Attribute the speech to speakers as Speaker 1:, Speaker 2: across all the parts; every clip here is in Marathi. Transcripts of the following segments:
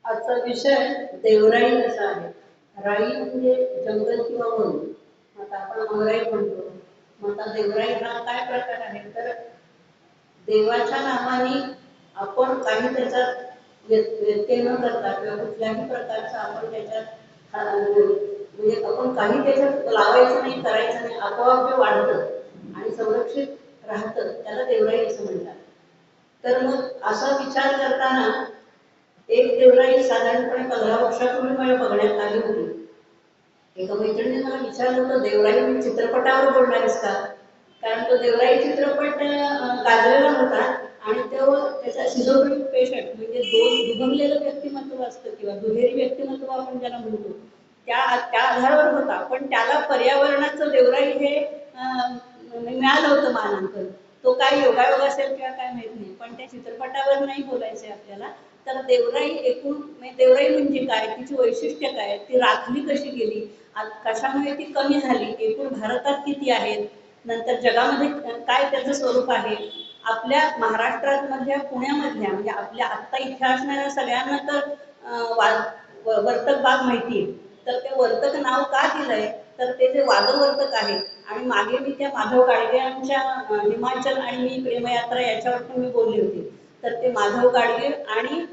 Speaker 1: आजचा विषय देवराई असा आहे. राई म्हणजे जंगल किंवा वन. आता आपण अमराई म्हणतो. मग आता देवराई हा काय प्रकार आहे, तर देवाच्या नावाने आपण काही त्याच्यात व्यत्यय न करता किंवा कुठल्याही प्रकारचा आपण त्याच्यात म्हणजे आपण काही त्याच्यात लावायचं नाही, करायचं नाही, आपोआप जे वाढतं आणि संरक्षित राहतं त्याला देवराई असं म्हणतात. तर मग असा विचार करताना एक देवराई साधारणपणे 15 वर्षापूर्वी मला बघण्यात आली होती. एका मैत्रिणीने मला विचारलं होतं, देवराई मी चित्रपटावर बोलणारच का? कारण तो देवराई चित्रपट गाजलेला होता आणि तो त्याचा शिझोफ्रेनिक पेशंट म्हणजे दोन दुभंगलेलं व्यक्तिमत्व असतं किंवा दुहेरी व्यक्तिमत्व आपण ज्याला म्हणतो त्या त्या आधारावर होता. पण त्याला पर्यावरणाचं देवराई हे मिळालं होतं मानांकन. तो काय योगायोग असेल किंवा काय माहित नाही, पण त्या चित्रपटावर नाही बोलायचंय आपल्याला. तर देवराई एकूण देवराई म्हणजे काय, तिची वैशिष्ट्य काय, ती राखली कशी गेली, कशामुळे ती कमी झाली, एकूण भारतात किती आहेत, नंतर जगामध्ये काय त्याचं स्वरूप आहे. आपल्या महाराष्ट्रात मधल्या पुण्यामधल्या म्हणजे आपल्या आत्ता इथे असणाऱ्या सगळ्यांना तर वर्तक बाग माहिती आहे. तर ते वर्तक नाव का दिलंय, तर ते जे वादवर्तक आहे. आणि मागे मी त्या माधव गाडगे यांच्या हिमाचल आणि मी प्रेमयात्रा याच्यावर पण मी बोलली होती. तर ते माधव गाडगे आणि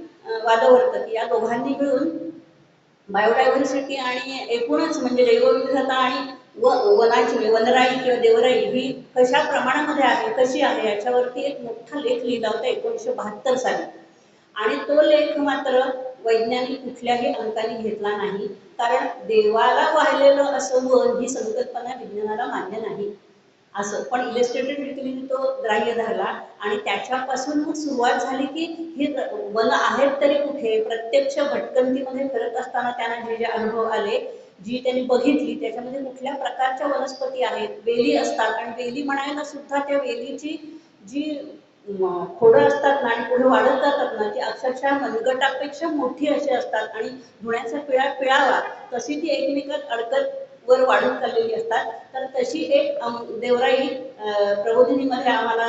Speaker 1: वादवर्तक या दोघांनी मिळून बायोडायव्हर्सिटी आणि एकूणच म्हणजे जैवविविधता आणि वनाची वनराई किंवा देवराई ही कशा प्रमाणामध्ये आहे, कशी आहे, याच्यावरती एक मोठा लेख लिहिला होता 1972 साली. आणि तो लेख मात्र वैज्ञानिक कुठल्याही अंकाने घेतला नाही, कारण देवाला वाहिलेलं असं वन ही संकल्पना विज्ञानाला मान्य नाही असं. पण इलस्ट्रेटेड रीतीने तो ग्राह्य धरला आणि त्याच्यापासून मग सुरुवात झाली की ही वन आहेत तरी कुठे, प्रत्यक्ष भटकंतीमध्ये फिरत असताना त्यांना जे जे अनुभव आले, जी त्यांनी बघितली, त्याच्यामध्ये कुठल्या प्रकारच्या वनस्पती आहेत, वेली असतात आणि वेली म्हणायला सुद्धा त्या वेलीची जी खोडं असतात ना आणि पुढे वाढत जातात ना, ती अक्षरशः मनगटापेक्षा मोठी अशी असतात आणि धुण्याचा पिळावा तशी ती एकमेकात अडकत वर वाढत चाललेली असतात. तर तशी एक देवराई प्रबोधिनीमध्ये आम्हाला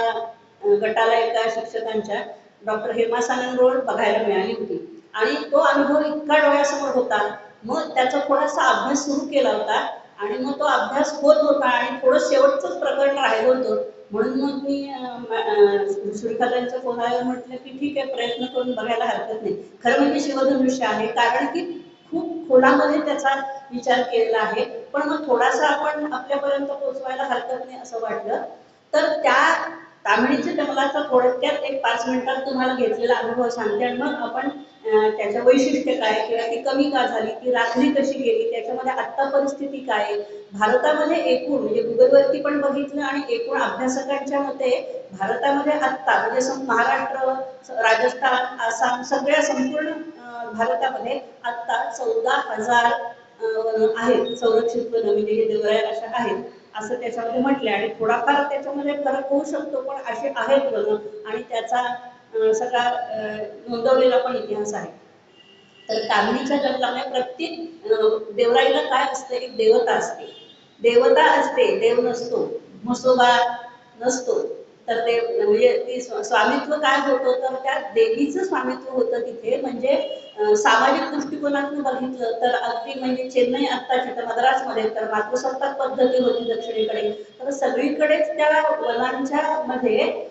Speaker 1: गटाला एका शिक्षकांच्या डॉक्टर हेमा सानंदरोड बघायला मिळाली होती. आणि तो अनुभव इतका डोळ्यासमोर होता. मग त्याचा थोडासा अभ्यास सुरू केला होता आणि मग तो अभ्यास होत होता आणि थोडं शेवटचंच प्रकरण राहिलं होतं. म्हणून मग मी सुरेखाताईंचा फोन आल्यावर म्हटलं की ठीक आहे, प्रयत्न करून बघायला हरकत नाही. खरं म्हणजे शिवधनुष्य आहे, कारण की खूप खोलामध्ये त्याचा विचार केलेला आहे. पण मग थोडासा आपण आपल्यापर्यंत पोहोचवायला हरकत नाही असं वाटलं. तर त्या तामिळीच्या जंगलाचा थोडक्यात एक 5 मिनिटात तुम्हाला घेतलेला अनुभव सांगते आणि मग आपण त्याचं वैशिष्ट्य काय किंवा ती कमी का झाली, ती राखली कशी गेली, त्याच्यामध्ये आत्ता परिस्थिती काय, भारतामध्ये एकूण म्हणजे गुगलवरती पण बघितलं आणि एकूण अभ्यासकांच्या मते भारतामध्ये आत्ता म्हणजे महाराष्ट्र, राजस्थान, आसाम सगळ्या संपूर्ण भारतामध्ये आत्ता 14,000 आहेत संरक्षित वन म्हणजे हे देवराया अशा आहेत असं त्याच्यामध्ये म्हटले. आणि थोडाफार त्याच्यामध्ये फरक होऊ शकतो, पण असे आहेत वन आणि त्याचा सगळा नोंदवलेला पण इतिहास आहे. तर तामिळीच्या जंगलामध्ये प्रत्येक देवराईला काय असतं, एक देवता असते. देवता असते, देव नसतो, म्हसोबा नसतो. तर ते म्हणजे ती स्वामित्व काय होतं, तर त्या देवीचं स्वामित्व होतं तिथे. म्हणजे सामाजिक दृष्टिकोनातून बघितलं तर अगदी म्हणजे चेन्नई आत्ताची तर मद्रासमध्ये तर मातृसत्ताक पद्धती होती दक्षिणेकडे. तर सगळीकडेच त्या वनांच्या मध्ये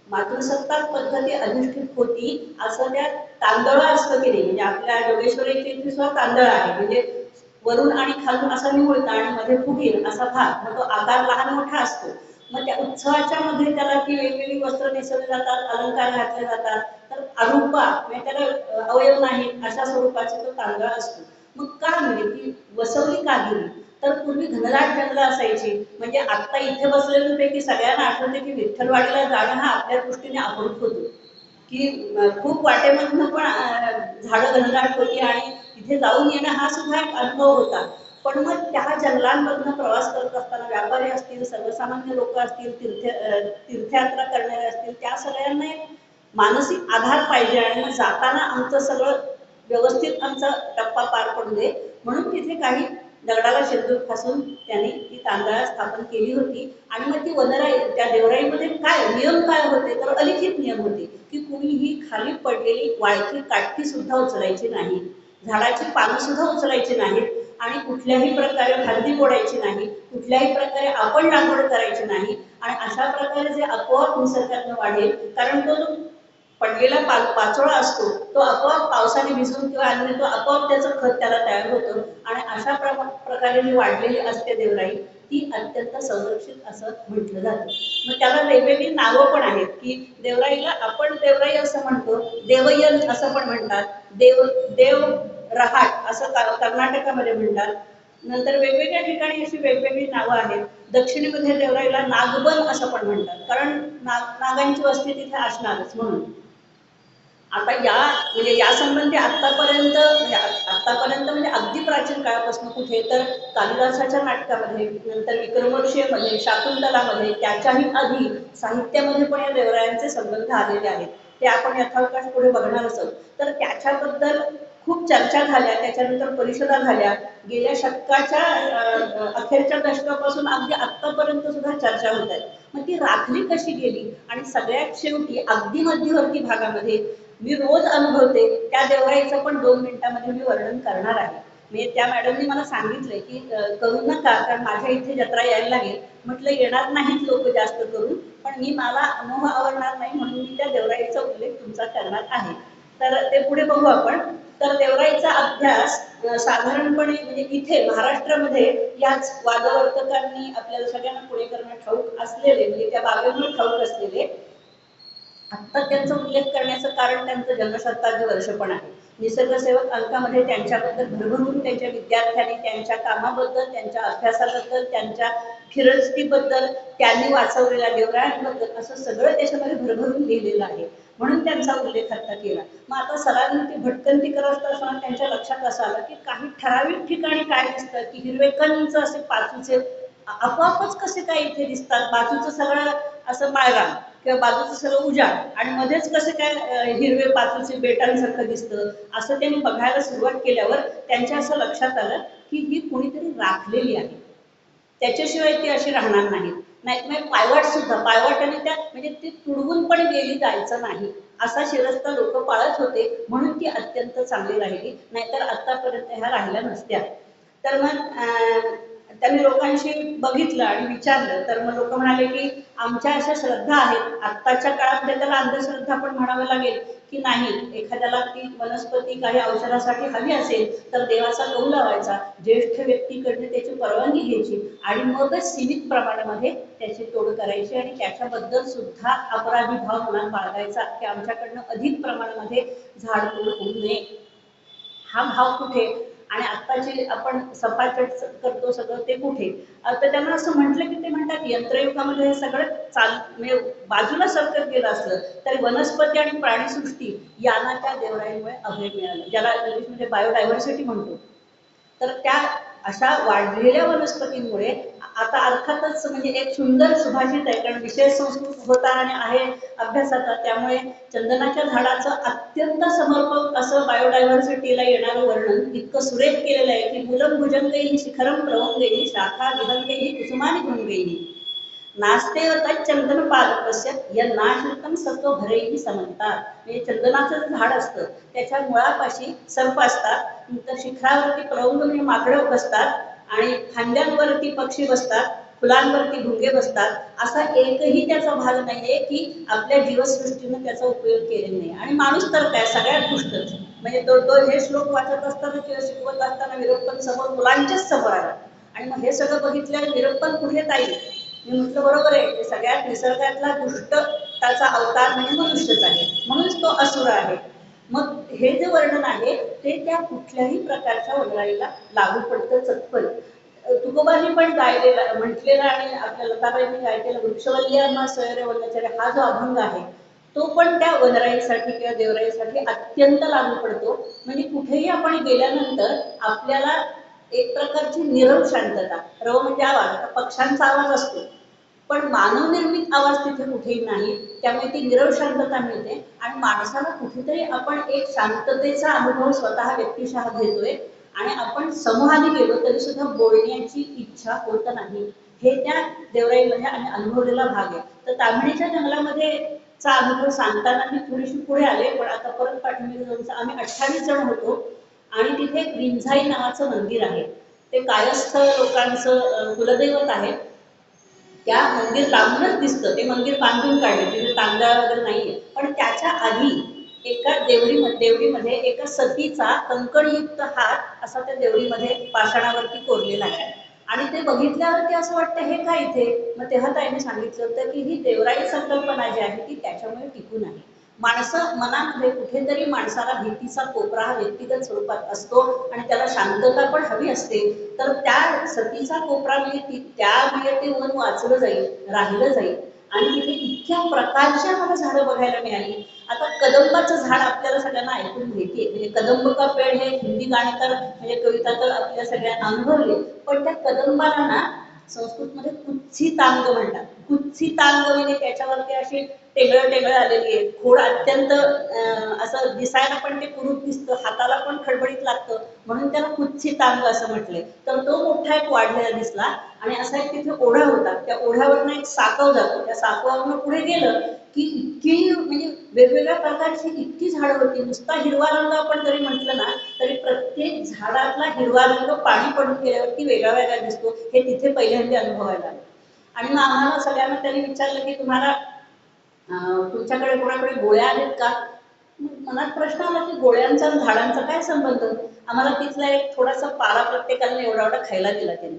Speaker 1: मातृसत्ताक पद्धती अधिष्ठित होती. असं त्या तांदळ असतं की नाही, म्हणजे आपल्या जोगेश्वरीच्या इथे सुद्धा तांदळ आहे, म्हणजे वरून आणि खालून असा निवळता आणि मध्ये फुगीर असा भाग, मग तो आकार लहान मोठा असतो. मग त्या उत्सवाच्या मध्ये त्याला ती वेगवेगळी वस्त्र नेसवली जातात, अलंकार घातले जातात. तर अरूपा म्हणजे त्याला अवयव नाही अशा स्वरूपाचा तो तांदळ असतो. मग का म्हणजे ती वसवली का गेली, तर पूर्वी घनदाट जंगलं असायची. म्हणजे आता इथे बसलेल्यांपैकी सगळ्यांना आठवते की विठ्ठलवाडीला जाणं हा आपल्या दृष्टीने अप्रूप होतो, की खूप वाटेमधनं पण झाडं घनदाट होती आणि तिथे जाऊन येणं हा सुद्धा एक अनुभव होता. पण मग त्या जंगलांमधनं प्रवास करत असताना व्यापारी असतील, सर्वसामान्य लोक असतील, तीर्थयात्रा करणारे असतील, त्या सगळ्यांना एक मानसिक आधार पाहिजे आणि मग जाताना आमचं सगळं व्यवस्थित आमचा टप्पा पार पडू दे म्हणून तिथे काही दगडाला शेंदूर फासून त्यांनी ती तांदळा स्थापन केली होती. आणि मग ती वनराई, त्या देवराईमध्ये काय नियम काय होते तर अलिखित नियम होते की कुणीही खाली पडलेली वाळकी काठी सुद्धा उचलायची नाही, झाडाची पानं सुद्धा उचलायची नाहीत, आणि कुठल्याही प्रकारे फांदी मोडायची नाही, कुठल्याही प्रकारे आपण लागवड करायची नाही. आणि अशा प्रकारे जे आपोआप निसर्गातनं वाढेल, कारण तो जो पडलेला पाचोळा असतो तो आपोआप पावसाने भिजून किंवा अन्य तो आपोआप त्याचं खत त्याला तयार होतं. आणि अशा प्रकारे जी वाढलेली असते देवराई ती अत्यंत संरक्षित असं म्हटलं जातं. मग त्याला वेगवेगळी नावं पण आहेत की देवराईला आपण देवराई असं म्हणतो, देवयन असं पण म्हणतात, देव रहाट असं कर्नाटकामध्ये म्हणतात. नंतर वेगवेगळ्या ठिकाणी अशी वेगवेगळी नावं आहेत. दक्षिणेमध्ये देवराईला नागबन असं पण म्हणतात, कारण नागांची वस्ती तिथे असणारच म्हणून. आता या संबंधी आतापर्यंत म्हणजे अगदी प्राचीन काळापासून कुठे तर कालिदासाच्या नाटकामध्ये, नंतर विक्रमोर्वशीमध्ये, शाकुंतलामध्ये, त्याच्याही आधी साहित्यामध्ये पण या देवरायांचे संबंध आलेले आहेत. ते आपण यथावकाश पुढे बघणारच आहोत. तर त्याच्याबद्दल खूप चर्चा झाल्या, त्याच्यानंतर परिषदा झाल्या. गेल्या शतकाच्या अखेरच्या दशकापासून अगदी आत्तापर्यंत सुद्धा चर्चा होत आहे. मग ती राखली कशी गेली, आणि सगळ्यात शेवटी अगदी मध्यवर्ती भागामध्ये मी रोज अनुभवते त्या देवराईचं पण 2 मिनिटांमध्ये मी वर्णन करणार आहे. मी त्या मॅडमनी मला सांगितलंय की करू नका, कारण माझ्या इथे जत्रा यायला लागेल. म्हटलं येणार नाहीत लोक जास्त करून, पण मला अनुभव आवडणार नाही म्हणून मी त्या देवराईचा उल्लेख तुमचा करणार आहे. तर ते पुढे बघू आपण. तर देवराईचा अभ्यास साधारणपणे म्हणजे इथे महाराष्ट्रामध्ये याच वादवर्तकांनी आपल्याला सगळ्यांना पुढे करणं ठाऊक असलेले, म्हणजे त्या बाबींवर ठाऊक असलेले, आत्ता त्यांचा उल्लेख करण्याचं कारण त्यांचं जन्मशताब्दी वर्ष पण आहे. निसर्गसेवक अंकामध्ये त्यांच्याबद्दल भरभरून त्यांच्या विद्यार्थ्यांनी त्यांच्या कामाबद्दल, त्यांच्या अभ्यासाबद्दल, त्यांच्या फिरस्तीबद्दल, त्यांनी वाचवलेल्या देवरायांबद्दल असं सगळं त्याच्यामध्ये भरभरून लिहिलेलं आहे, म्हणून त्यांचा उल्लेख आता केला. मग आता सरांनी ती भटकंती करत असताना त्यांच्या लक्षात असं आलं की काही ठराविक ठिकाणी काय दिसतं की हिरवे कंच असे पाचूचे आपोआपच कसे काय इथे दिसतात, बाजूचं सगळं असं माळरान किंवा बाजूचं सगळं उजाड, आणि मध्येच कसं काय हिरवे पाचूचे बेटांसारखं दिसतं. असं त्यांनी बघायला सुरुवात केल्यावर त्यांच्या असं लक्षात आलं की ही कोणीतरी राखलेली आहे, त्याच्याशिवाय ती अशी राहणार नाही. नाहीतर पायवाट सुद्धा, पायवाटाने त्या म्हणजे ती तुडवून पण गेली जायचं नाही असा शिरस्ता लोक पाळत होते, म्हणून ती अत्यंत चांगली राहिली. नाहीतर आतापर्यंत ह्या राहिल्या नसत्या. तर मग त्यांनी लोकांशी बघितलं आणि विचारलं, तर मग लोक म्हणाले की आमच्या अशा श्रद्धा आहेत. आत्ताच्या काळामध्ये त्याला अंधश्रद्धा पण म्हणावं लागेल की नाही. एखाद्याला ती वनस्पती काही औषधासाठी हवी असेल तर देवाचा कौल लावायचा, ज्येष्ठ व्यक्तीकडनं त्याची परवानगी घ्यायची, आणि मगच सीमित प्रमाणामध्ये त्याची तोड करायची, आणि त्याच्याबद्दल सुद्धा अपराधी भाव मनात बाळगायचा की आमच्याकडनं अधिक प्रमाणामध्ये झाड तोड होऊ नये. हा भाव कुठे, आणि आत्ताची आपण सपाचट करतो सगळं ते कुठे. तर त्यांना असं म्हटलं की ते म्हणतात यंत्रयुगामध्ये हे सगळं म्हणजे बाजूला सरकत गेलं असलं तरी वनस्पती आणि प्राणीसृष्टी यांना त्या देवराईमुळे अभय मिळालं, ज्याला इंग्लिशमध्ये बायोडायव्हर्सिटी म्हणतो. तर त्या अशा वाढलेल्या वनस्पतींमुळे आता अर्थातच म्हणजे एक सुंदर सुभाषित आहे, कारण विषय संस्कृत होता आणि आहे अभ्यासाचा, त्यामुळे चंदनाच्या झाडाचं अत्यंत समर्पक असं बायोडायव्हर्सिटीला येणारं वर्णन इतकं सुरेख केलेलं आहे की मूलम भुजंगैहि शिखरम प्लवंगैहि शाखा विहंगैहि कुसुमानि भृंगैहि नास्ते चंदन पादपस्य यन्नाश्रितम सत्व भरैहि समंतात. म्हणजे चंदनाचं झाड असतं त्याच्या मुळापाशी सर्प असतात, नंतर शिखरावरती प्लवंग म्हणजे माकडं बसतात, आणि फांद्यांवरती पक्षी बसतात, फुलांवरती भुंगे बसतात. असा एकही त्याचा भाग नाहीये की आपल्या जीवसृष्टीनं त्याचा उपयोग केलेला नाही. आणि माणूस तर काय सगळ्यात गोष्टच म्हणजे तो हे श्लोक वाचत असताना किंवा शिकवत असताना विरप्पन समोर मुलांच्याच समोर आला, आणि मग हे सगळं बघितल्यावर विरप्पन कुठे ताई. मी म्हटलं बरोबर आहे, सगळ्यात निसर्गातला दुष्ट त्याचा अवतार म्हणजे मनुष्यच आहे, म्हणूनच तो असुर आहे. मग हे जे वर्णन आहे ते त्या कुठल्याही प्रकारच्या वनराईला लागू पडतं चतपल. तुकोबांनी पण गायलेला म्हटलेला आणि आपल्या लताबाईंनी गायलेला वृक्षवल्यांना सैर वनचर्या हा जो अभंग आहे तो पण त्या वनराईसाठी किंवा देवराईसाठी अत्यंत लागू पडतो. म्हणजे कुठेही आपण गेल्यानंतर आपल्याला एक प्रकारची नीरव शांतता, रव म्हणजे आवाज, पक्ष्यांचा आवाज असतो पण मानवनिर्मित आवाज तिथे कुठेही नाही, त्यामुळे ती नीरव शांतता मिळते. आणि माणसाला कुठेतरी आपण एक शांततेचा अनुभव स्वतः व्यक्तिशः घेतोय, आणि आपण समूहाने गेलो तरी सुद्धा बोलण्याची इच्छा होत नाही. हे त्या देवराईमध्ये आम्ही अनुभवलेला भाग आहे. तर ताम्हिणीच्या जंगलामध्ये चा अनुभव सांगताना मी थोडीशी पुढे आले, पण आता परत पाठीमागे जाऊन आम्ही 28 जण होतो आणि तिथे एक विंझाई नावाचं मंदिर आहे. ते कायस्थ लोकांचं कुलदैवत आहे. त्या मंदिर लांबूनच दिसतं, ते मंदिर बांधून काढले, तिथे तांदळ वगैरे नाहीये. पण त्याच्या आधी एका देवळीमध्ये एका सतीचा कंकणयुक्त हात असा त्या देवळीमध्ये पाषाणावरती कोरलेला आहे. आणि ते बघितल्यावरती असं वाटतं हे काय इथे. मग तेव्हा ताईने सांगितलं होतं की ही देवराई संकल्पना जी आहे ती त्याच्यामुळे टिकून आहे. माणसं मनामध्ये कुठेतरी माणसाला भीतीचा कोपरा हा व्यक्तिगत स्वरूपात असतो आणि त्याला शांतता पण हवी असते. तर त्या सतीचा कोपरा म्हणजे त्यामुळे ते वन वाचलं जाईल, राहिलं जाईल. आणि तिथे इतक्या प्रकारच्या मला झाडं बघायला मिळाली. आता कदंबाचं झाड आपल्याला सगळ्यांना ऐकून माहिती आहे, म्हणजे कदंब का पेड़ हे हिंदी गाणे तर म्हणजे कविता तर आपल्या सगळ्यांना अनुभवले. पण त्या कदंबाला ना संस्कृतमध्ये कुत्सितांग म्हणतात. कुत्सितांग म्हणजे त्याच्यावरती अशी टेंगळ टेंगळ आलेली आहे, खोड अत्यंत असं दिसायला पण ते कुरूप दिसतं, हाताला पण खडबडीत लागतं, म्हणून त्याला कुत्सितांग असं म्हटलंय. तर तो मोठा एक वाढलेला दिसला आणि असा एक तिथे ओढा होता. त्या ओढ्यावरनं एक साकव जातो, त्या साकवावरनं पुढे गेलं की इतकी म्हणजे वेगवेगळ्या प्रकारची इतकी झाडं होती. नुसता हिरवा रंग आपण जरी म्हटलं ना तरी प्रत्येक झाडातला हिरवा रंग पाणी पडून गेल्यावरती वेगळा वेगळा दिसतो. हे तिथे पहिल्यांदा अनुभवायला आलं. आणि मग आम्हाला सगळ्यांना त्यांनी विचारलं की तुम्हाला तुमच्याकडे कोणाकडे गोळ्या आहेत का. मनात प्रश्न आला की गोळ्यांचा आणि झाडांचा काय संबंध. आम्हाला तिथला एक थोडासा पाला प्रत्येकाने एवढा एवढा खायला दिला. त्यांनी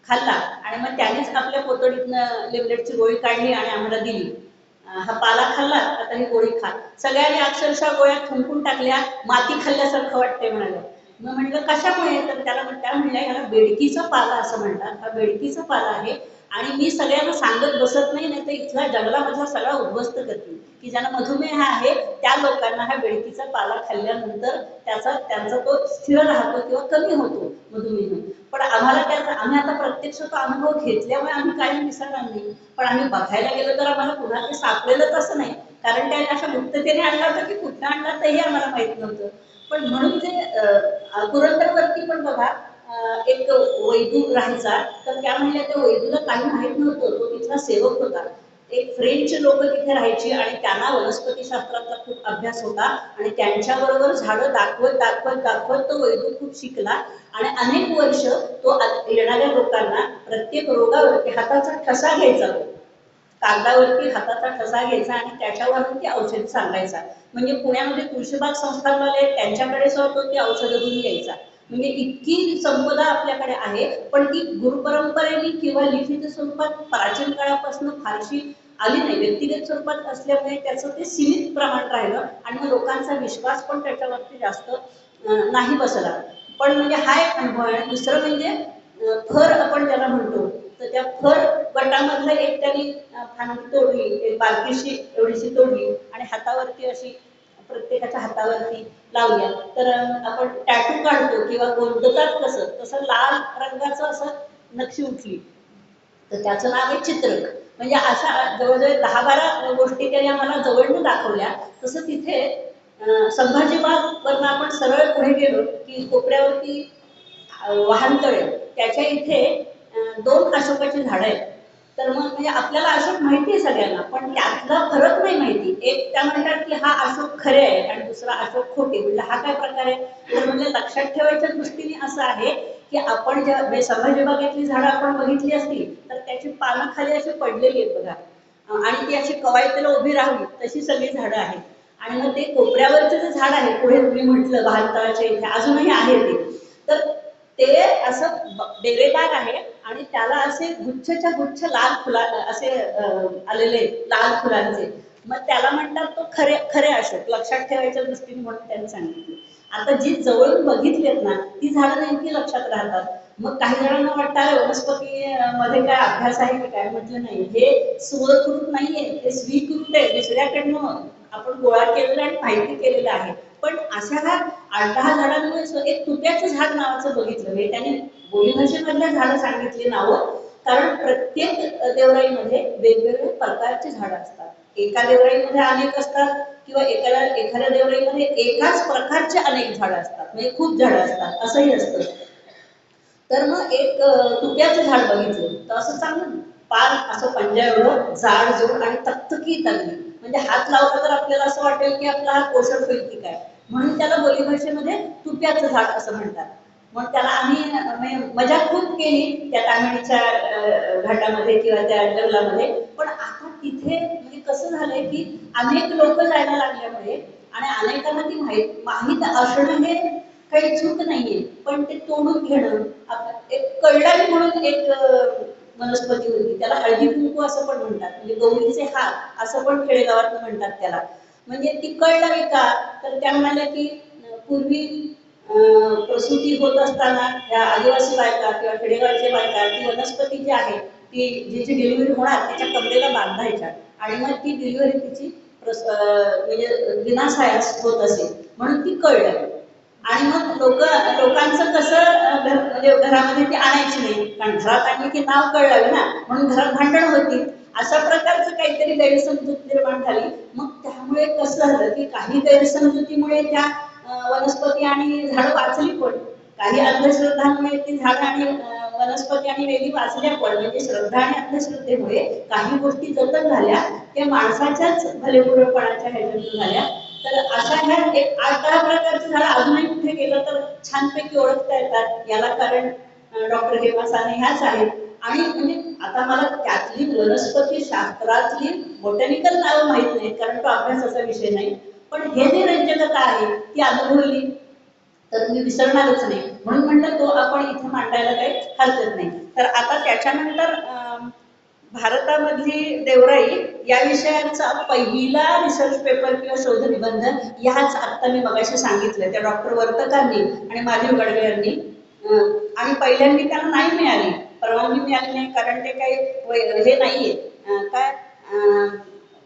Speaker 1: खाल्ला आणि मग त्यानेच आपल्या पोतडीतनं लिमलेटची गोळी काढली आणि आम्हाला दिली. हा पाला खाल्ला, आता ही गोळी खा. सगळ्यांनी अक्षरशः गोळ्या थुंकून टाकल्या. माती खाल्ल्यासारखं वाटतंय म्हणाले. मग म्हटलं कशामुळे. तर त्या म्हणल्या ह्याला बेडकीचा पाला असं म्हणतात. हा बेडकीचा पाला आहे आणि मी सगळ्यांना सांगत बसत नाही, नाही तर इथला जंगलामधला सगळा उद्ध्वस्त करते. की ज्यांना मधुमेह आहे त्या लोकांना हा बेडकीचा पाला खाल्ल्यानंतर त्यांचा तो स्थिर राहतो किंवा कमी होतो मधुमेह. पण आम्हाला आम्ही आता प्रत्यक्ष तो अनुभव घेतल्यामुळे आम्ही काही विसरणार नाही. पण आम्ही बघायला गेलो तर आम्हाला पुन्हा ते सापडेलच असं नाही, कारण त्या अशा मुक्ततेने आणला होता की कुठं आणला तेही आम्हाला माहित नव्हतं. पण म्हणून ते पुरंदरवरती पण बघा एक वैदू राहायचा. तर त्या म्हणल्या त्या वैदूला काही माहित नव्हतं, तो तिथला सेवक होता. एक फ्रेंच लोक तिथे राहायची आणि त्यांना वनस्पतीशास्त्राचा खूप अभ्यास होता आणि त्यांच्याबरोबर झाडं दाखवत दाखवत दाखवत तो वैदू खूप शिकला आणि अनेक वर्ष तो येणाऱ्या लोकांना प्रत्येक रोगावरती हाताचा ठसा घ्यायचा. तो कागदावरती हाताचा ठसा घ्यायचा आणि त्याच्यावरती औषध सांगायचा. म्हणजे पुण्यामध्ये तुळशीबाग संस्थानवाले त्यांच्याकडे सुद्धा तो ती औषधं घेऊन यायचा. म्हणजे इतकी संपदा आपल्याकडे आहे. पण ती गुरुपरंपरेने किंवा लिखित स्वरूपात प्राचीन काळापासून फारशी आली नाही. व्यक्तिगत स्वरूपात असल्यामुळे त्याचं ते सीमित प्रमाण राहिलं आणि मग लोकांचा विश्वास पण त्याच्यावरती जास्त नाही बसला. पण म्हणजे हा एक अनुभव आहे. दुसरं म्हणजे फर आपण त्याला म्हणतो. तर त्या फर गटामधलं एक त्यांनी फांदी तोडली, एक बारकीशी एवढीशी तोडली आणि हातावरती अशी प्रत्येकाच्या हातावरती लावल्या. तर आपण टॅटू काढतो किंवा गोंदतात कसं, तसं लाल रंगाचं असं नक्षी उठली. तर त्याचं नाव आहे चित्रक. म्हणजे अशा जवळजवळ 10-12 गोष्टी त्यांनी आम्हाला जवळनं दाखवल्या. तसं तिथे संभाजी बागवरनं आपण सरळ पुढे गेलो की कोपऱ्यावरती वाहनतळे, त्याच्या इथे 2 अशोकाची झाडं आहेत. तर मग म्हणजे आपल्याला अशोक माहिती आहे सगळ्यांना, पण त्यातला फरक नाही माहिती. एक त्या म्हणतात की हा अशोक खरे आहे आणि दुसरा अशोक खोटे. म्हणजे हा काय प्रकार आहे. तर म्हणजे लक्षात ठेवायच्या दृष्टीने असं आहे की आपण जेव्हा संभाजी बागेतली झाडं आपण बघितली असतील तर त्याची पानं खाली अशी पडलेली आहेत बघा आणि ती अशी कवायतीला उभी राहावी तशी सगळी झाडं आहेत. आणि मग ते कोपऱ्यावरचं जे झाड आहे पुढे तुम्ही म्हटलं वाहनतळाच्या इथे अजूनही आहे ते. तर ते असं डेरेदार आहे आणि त्याला असे गुच्छच्या गुच्छ लाल फुला असे आलेले लाल फुलांचे. मग त्याला म्हणतात तो खरे खरे अशोक. लक्षात ठेवायच्या दृष्टीने म्हणून त्यांनी सांगितलं. आता जी जवळून बघितलीत ना ती झाडं नेमकी लक्षात राहतात. मग काही जणांना वाटतं वनस्पती मध्ये काय अभ्यास आहे की काय. म्हटलं नाही, हे स्वकृत नाहीये, हे स्वीकृत आहे. दुसऱ्याकडनं आपण गोळा केलेलं आणि माहिती केलेलं आहे. पण अशा ह्या 8-10 झाडांमध्ये एक तुत्याचं झाड नावाचं बघितलं. म्हणजे त्याने बोलीभाषेमधल्या झाडं सांगितली नावं, कारण प्रत्येक देवराईमध्ये वेगवेगळ्या प्रकारची झाडं असतात. एका देवराईमध्ये अनेक असतात किंवा एखाद्या देवराईमध्ये एकाच प्रकारचे अनेक झाडं असतात, म्हणजे खूप झाडं असतात असंही असतं. तर मग एक तुक्याचं झाड बघितलं तर असं चांगलं पान असं पंजा एवढं जाड जोड आणि तकतकीत अगदी, म्हणजे हात लावला तर आपल्याला असं वाटेल की आपला हात कोसळ होईल की काय, म्हणून त्याला बोलीभाषेमध्ये तुप्याचं झाड असं म्हणतात. मग त्याला आम्ही मजा खूप केली त्या तामिळीच्या घाटामध्ये किंवा त्या जंगलामध्ये. पण आता तिथे म्हणजे कसं झालंय की अनेक लोक जायला लागल्यामुळे आणि अनेकांना ती माहीत असणं हे काही चूक नाहीये, पण ते तोडून घेणं. एक कळलावी म्हणून एक वनस्पती होती, त्याला हळदी कुंकू असं पण म्हणतात, म्हणजे गौरीचे हात असं पण खेडेगावात म्हणतात त्याला. म्हणजे ती कळलावी का, तर त्या म्हणाल्या की पूर्वी प्रसूती होत असताना ह्या आदिवासी बायका किंवा खेडेगावच्या बायका ती वनस्पती जी आहे ती जिची डिलिव्हरी होणार त्याच्या कमरेला बांधायच्या आणि मग ती डिलिव्हरी तिची म्हणजे विनासायास होत असे, म्हणून ती कळलं. आणि मग लोकांचं कसं म्हणजे घरामध्ये ती आणायची नाही, कारण घरात आणली की नाव कळलं ना, म्हणून घरात भांडण होती. अशा प्रकारचं काहीतरी गैरसमजूत निर्माण झाली. मग त्यामुळे कसं झालं की काही गैरसमजुतीमुळे त्या वनस्पती आणि झाडं वाचली, पण काही अंधश्रद्धांमुळे ती झाडं आणि वनस्पती आणि वेली वाचल्या, पण म्हणजे श्रद्धा आणि अंधश्रद्धेमुळे काही गोष्टी जतन झाल्या, त्या माणसाच्याच भलेबुरेपणाच्या ह्याच्यातून झाल्या. तर अशा ह्या एक 8-10 प्रकारची झाडं अजूनही कुठे गेलं तर छानपैकी ओळखता येतात. याला कारण डॉक्टर हेमा साने ह्याच आहेत. आणि म्हणजे आता मला त्यातली वनस्पती शास्त्रातली बोटॅनिकल नावं माहित नाहीत, कारण तो अभ्यासाचा विषय नाही, पण हे जे रंजकता आहे ती अनुभवली तर मी विसरणारच नाही, म्हणून म्हटलं तो आपण इथे मांडायला काही हरकत नाही. तर आता त्याच्यानंतर भारतामधली देवराई या विषयाचा पहिला रिसर्च पेपर किंवा शोध निबंध याच आत्ता मी मगाशी सांगितलं त्या डॉक्टर वर्तकांनी आणि माधव गडवे यांनी, आणि पहिल्यांदी त्यांना नाही मिळाली, परवानगी मिळाली नाही, कारण ते काही हे नाहीये काय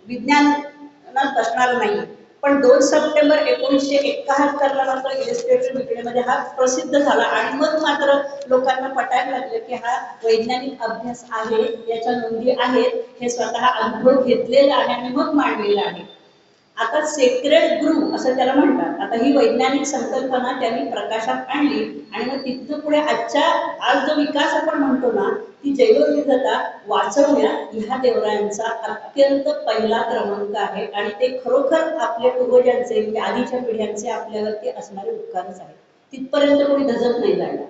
Speaker 1: विज्ञानात असणार नाही. पण 2 सप्टेंबर 1971 ला मात्र इलस्ट्रेटेड वीकलीमध्ये हा प्रसिद्ध झाला आणि मग मात्र लोकांना पटायला लागलं की हा वैज्ञानिक अभ्यास आहे, याच्या नोंदी आहेत, हे स्वतः अनुभव घेतलेला आहे आणि मग मांडलेला आहे. आता सेक्रेड ग्रुप असं त्याला म्हणतात. आता ही वैज्ञानिक संकल्पना त्यांनी प्रकाशात आणली आणि मग तिथून पुढे आज जो विकास आपण म्हणतो ना, ती जैवविविधता वाचवण्या ह्या देवरायांचा अत्यंत पहिला क्रमांक आहे आणि ते खरोखर आपल्या पूर्वजांचे म्हणजे आधीच्या पिढ्यांचे आपल्यावरती असणारे उपकारच आहेत. तिथपर्यंत कोणी धजत नाही जाणार,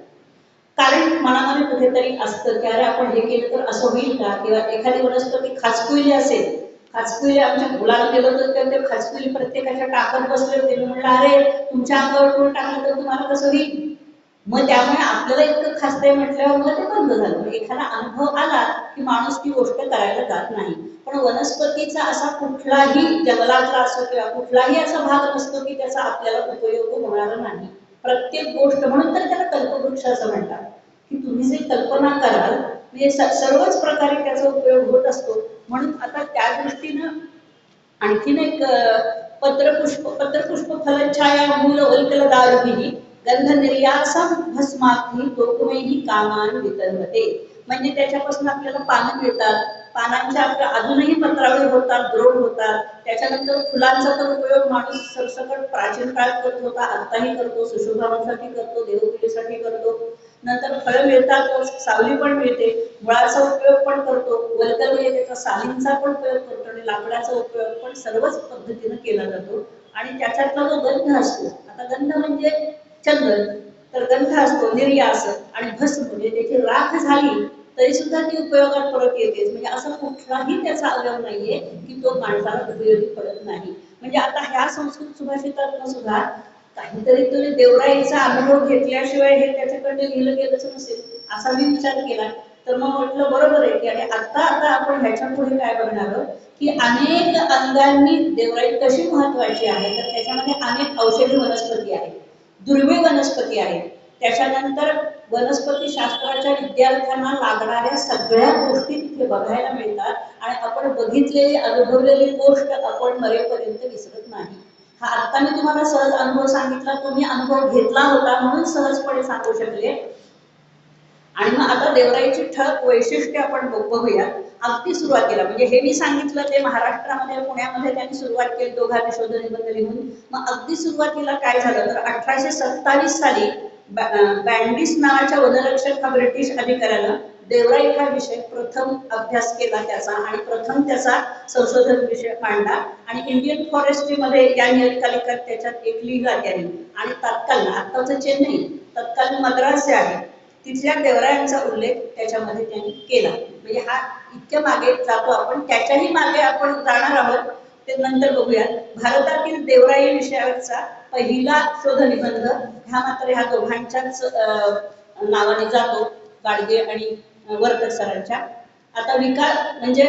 Speaker 1: कारण मनामध्ये कुठेतरी असतं की अरे आपण हे केलं तर असं होईल का, किंवा एखादी वनस्पती खाचकुईली असेल, खाचकुईली आमच्या मुलाला केलं तर ते खाचकुईली प्रत्येकाच्या टाकत बसले होते. मी म्हणलं अरे तुमच्या अंगावर कोण टाकलं तर तुम्हाला कसं होईल, मग त्यामुळे आपल्याला इतकं खासतंय म्हटल्यावर मग ते बंद झालं. एखादा अनुभव आला की माणूस ती गोष्ट करायला जात नाही. पण वनस्पतीचा असा कुठलाही जंगलातला असो किंवा कुठलाही असा भाग नसतो की त्याचा आपल्याला उपयोग होणार नाही. प्रत्येक गोष्ट, म्हणून तर त्याला कल्पवृक्ष असं म्हणतात की तुम्ही जे कल्पना कराल म्हणजे सर्वच प्रकारे त्याचा उपयोग होत असतो. म्हणून आता त्या दृष्टीनं आणखीन एक पत्रपुष्प फलछाया मूल वल्कल दारुही गंध निर्यासम भस्माग्नी तोकुमेही कामान वितरवते. म्हणजे त्याच्यापासून आपल्याला पानं मिळतात, पानांच्या आपल्या अजूनही पत्रावळी होतात, द्रोण होतात. त्याच्यानंतर फुलांचा तर उपयोग माणूस सरसकट प्राचीन काळात करत होता, आत्ताही करतो, सुशोभनासाठी करतो, देवपूजेसाठी करतो. नंतर फळं मिळतात, सावली पण मिळते, मुळाचा उपयोग पण करतो, वल्कल म्हणजे त्याच्या सालींचा पण उपयोग करतो आणि लाकडाचा उपयोग पण सर्वच पद्धतीने केला जातो. आणि त्याच्यातला जो गंध असतो, आता गंध म्हणजे चंदन, तर गंध असतो निर्यास, आणि भस्म म्हणजे त्याची राख झाली तरी सुद्धा ती उपयोगात परत येतेच. म्हणजे असं कुठलाही त्याचा अवयव नाहीये की तो माणसाला उपयोगी पडत नाही. म्हणजे आता ह्या संस्कृत सुभाषितातनं सुद्धा काहीतरी तुम्ही देवराईचा अनुभव घेतल्याशिवाय हे त्याच्याकडे लिहिलं गेलंच नसेल असा मी विचार केला. तर मग म्हटलं बरोबर आहे की, आणि आता आपण ह्याच्या पुढे काय बघणार आहोत की अनेक अंगांनी देवराई कशी महत्वाची आहे, तर त्याच्यामध्ये अनेक औषधी वनस्पती आहेत, दुर्मिळ वनस्पती आहेत. त्याच्यानंतर वनस्पती शास्त्राच्या विद्यार्थ्यांना लागणाऱ्या सगळ्या गोष्टी तिथे बघायला मिळतात आणि आपण बघितलेली अनुभवलेली गोष्ट आपण मरेपर्यंत विसरत नाही. हा आता मी तुम्हाला सहज अनुभव सांगितला, तुम्ही अनुभव घेतला होता म्हणून सहजपणे सांगू शकले. आणि मग आता देवराईची ठळक वैशिष्ट्य आपण बघूया. अगदी सुरुवातीला म्हणजे हे मी सांगितलं ते महाराष्ट्रामध्ये पुण्यामध्ये त्यांनी सुरुवात केली दोघांनी शोध निबंध लिहून. मग अगदी सुरुवातीला काय झालं तर 1827 साली बँडिस नावाच्या वनरक्षक हा ब्रिटिश अधिकाऱ्यानं देवराई हा विषय प्रथम अभ्यास केला त्याचा आणि प्रथम त्याचा संशोधन विषय मांडला आणि इंडियन फॉरेस्ट्रीमध्ये या नियतकालिकात त्याच्यात एक लिहिला त्यांनी. आणि तत्काल आत्ताचं चेन्नई तत्काल मद्रास जे आहे तिथल्या देवरायांचा उल्लेख त्याच्यामध्ये त्यांनी केला. म्हणजे हा इतक्या मागे जातो आपण, त्याच्याही मागे आपण जाणार आहोत ते नंतर बघूयात. भारतातील देवराई विषयावरचा पहिला शोध निबंध हा मात्र ह्या दोघांच्याच नावाने जातो, गाडगे आणि वर्तक सरांच्या. आता विकास म्हणजे